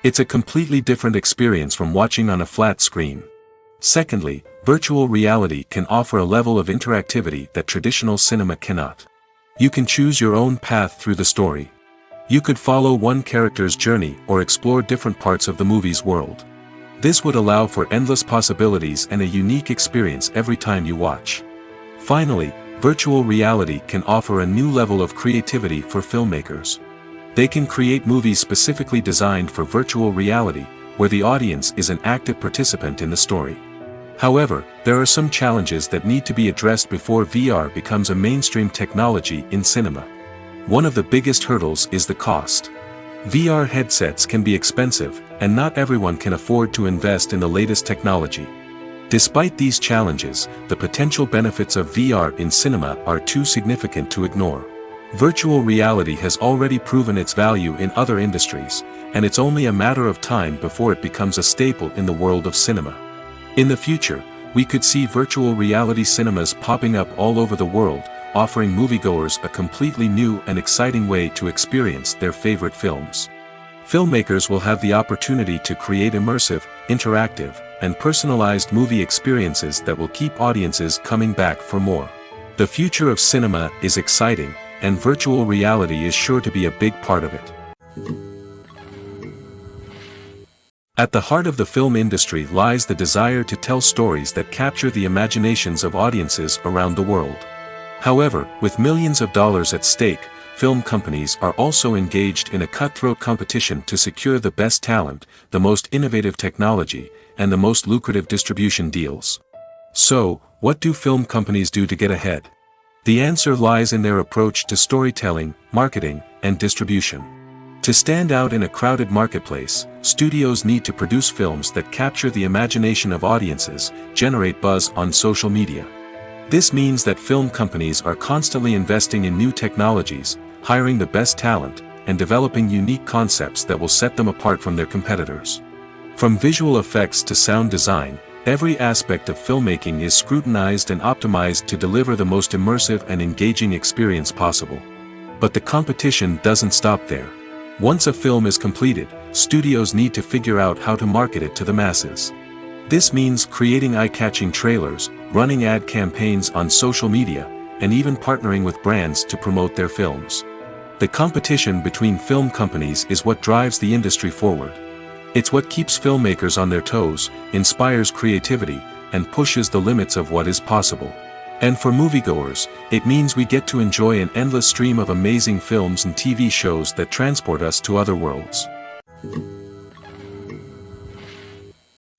It's a completely different experience from watching on a flat screen. Secondly, virtual reality can offer a level of interactivity that traditional cinema cannot. You can choose your own path through the story. You could follow one character's journey or explore different parts of the movie's world. This would allow for endless possibilities and a unique experience every time you watch. Finally, virtual reality can offer a new level of creativity for filmmakers. They can create movies specifically designed for virtual reality, where the audience is an active participant in the story. However, there are some challenges that need to be addressed before VR becomes a mainstream technology in cinema. One of the biggest hurdles is the cost. VR headsets can be expensive, and not everyone can afford to invest in the latest technology. Despite these challenges, the potential benefits of VR in cinema are too significant to ignore. Virtual reality has already proven its value in other industries, and it's only a matter of time before it becomes a staple in the world of cinema. In the future, we could see virtual reality cinemas popping up all over the world, offering moviegoers a completely new and exciting way to experience their favorite films. Filmmakers will have the opportunity to create immersive, interactive, and personalized movie experiences that will keep audiences coming back for more. The future of cinema is exciting, and virtual reality is sure to be a big part of it. At the heart of the film industry lies the desire to tell stories that capture the imaginations of audiences around the world. However, with millions of dollars at stake, film companies are also engaged in a cutthroat competition to secure the best talent, the most innovative technology, and the most lucrative distribution deals. So, what do film companies do to get ahead? The answer lies in their approach to storytelling, marketing, and distribution. To stand out in a crowded marketplace, studios need to produce films that capture the imagination of audiences, generate buzz on social media. This means that film companies are constantly investing in new technologies, hiring the best talent, and developing unique concepts that will set them apart from their competitors. From visual effects to sound design, every aspect of filmmaking is scrutinized and optimized to deliver the most immersive and engaging experience possible. But the competition doesn't stop there. Once a film is completed, studios need to figure out how to market it to the masses. This means creating eye-catching trailers, running ad campaigns on social media, and even partnering with brands to promote their films. The competition between film companies is what drives the industry forward. It's what keeps filmmakers on their toes, inspires creativity, and pushes the limits of what is possible. And for moviegoers, it means we get to enjoy an endless stream of amazing films and TV shows that transport us to other worlds.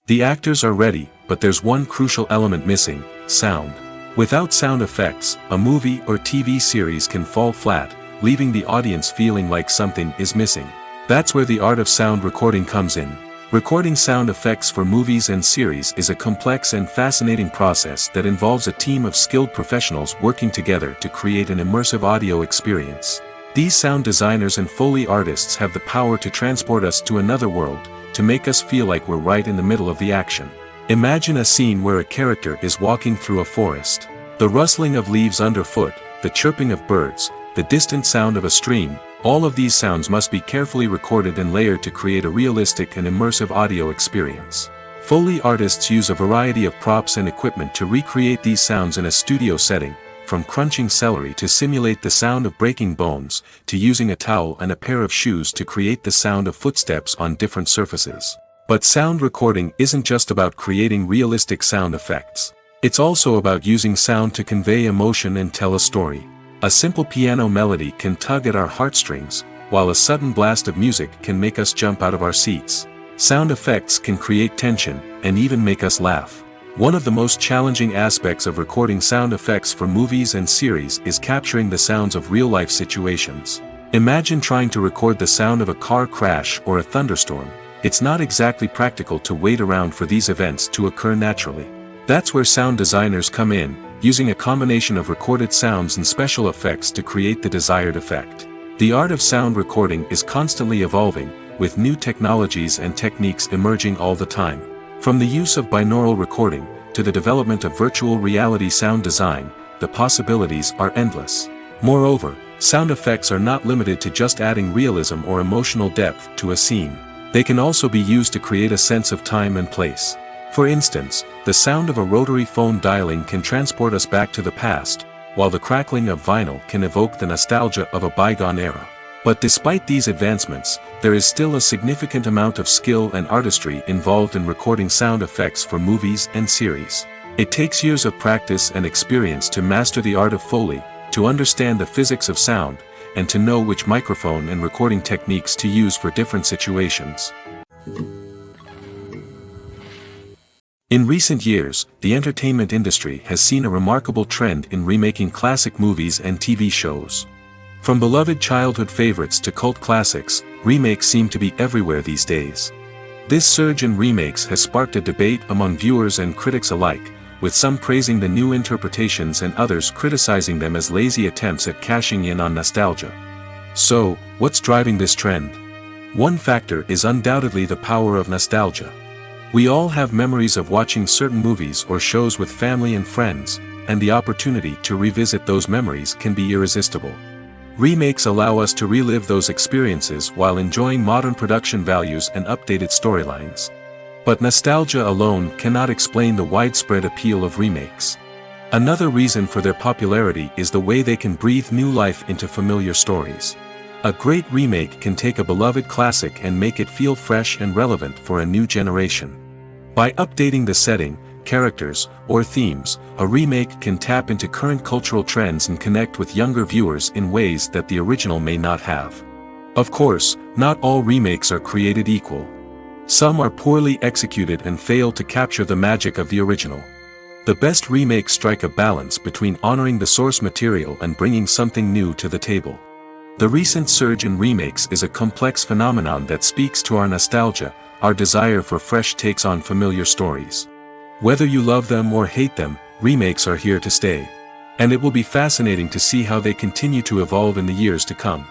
The actors are ready, but there's one crucial element missing: sound. Without sound effects, a movie or TV series can fall flat, leaving the audience feeling like something is missing. That's where the art of sound recording comes in. Recording sound effects for movies and series is a complex and fascinating process that involves a team of skilled professionals working together to create an immersive audio experience. These sound designers and Foley artists have the power to transport us to another world, to make us feel like we're right in the middle of the action. Imagine a scene where a character is walking through a forest. The rustling of leaves underfoot, the chirping of birds, the distant sound of a stream, all of these sounds must be carefully recorded and layered to create a realistic and immersive audio experience. Foley artists use a variety of props and equipment to recreate these sounds in a studio setting, from crunching celery to simulate the sound of breaking bones, to using a towel and a pair of shoes to create the sound of footsteps on different surfaces. But sound recording isn't just about creating realistic sound effects. It's also about using sound to convey emotion and tell a story. A simple piano melody can tug at our heartstrings, while a sudden blast of music can make us jump out of our seats. Sound effects can create tension, and even make us laugh. One of the most challenging aspects of recording sound effects for movies and series is capturing the sounds of real-life situations. Imagine trying to record the sound of a car crash or a thunderstorm. It's not exactly practical to wait around for these events to occur naturally. That's where sound designers come in, using a combination of recorded sounds and special effects to create the desired effect. The art of sound recording is constantly evolving, with new technologies and techniques emerging all the time. From the use of binaural recording, to the development of virtual reality sound design, the possibilities are endless. Moreover, sound effects are not limited to just adding realism or emotional depth to a scene. They can also be used to create a sense of time and place. For instance, the sound of a rotary phone dialing can transport us back to the past, while the crackling of vinyl can evoke the nostalgia of a bygone era. But despite these advancements, there is still a significant amount of skill and artistry involved in recording sound effects for movies and series. It takes years of practice and experience to master the art of Foley, to understand the physics of sound, and to know which microphone and recording techniques to use for different situations. In recent years, the entertainment industry has seen a remarkable trend in remaking classic movies and TV shows. From beloved childhood favorites to cult classics, remakes seem to be everywhere these days. This surge in remakes has sparked a debate among viewers and critics alike, with some praising the new interpretations and others criticizing them as lazy attempts at cashing in on nostalgia. So, what's driving this trend? One factor is undoubtedly the power of nostalgia. We all have memories of watching certain movies or shows with family and friends, and the opportunity to revisit those memories can be irresistible. Remakes allow us to relive those experiences while enjoying modern production values and updated storylines. But nostalgia alone cannot explain the widespread appeal of remakes. Another reason for their popularity is the way they can breathe new life into familiar stories. A great remake can take a beloved classic and make it feel fresh and relevant for a new generation. By updating the setting, characters, or themes, a remake can tap into current cultural trends and connect with younger viewers in ways that the original may not have. Of course, not all remakes are created equal. Some are poorly executed and fail to capture the magic of the original. The best remakes strike a balance between honoring the source material and bringing something new to the table. The recent surge in remakes is a complex phenomenon that speaks to our nostalgia, our desire for fresh takes on familiar stories. Whether you love them or hate them, remakes are here to stay. And it will be fascinating to see how they continue to evolve in the years to come.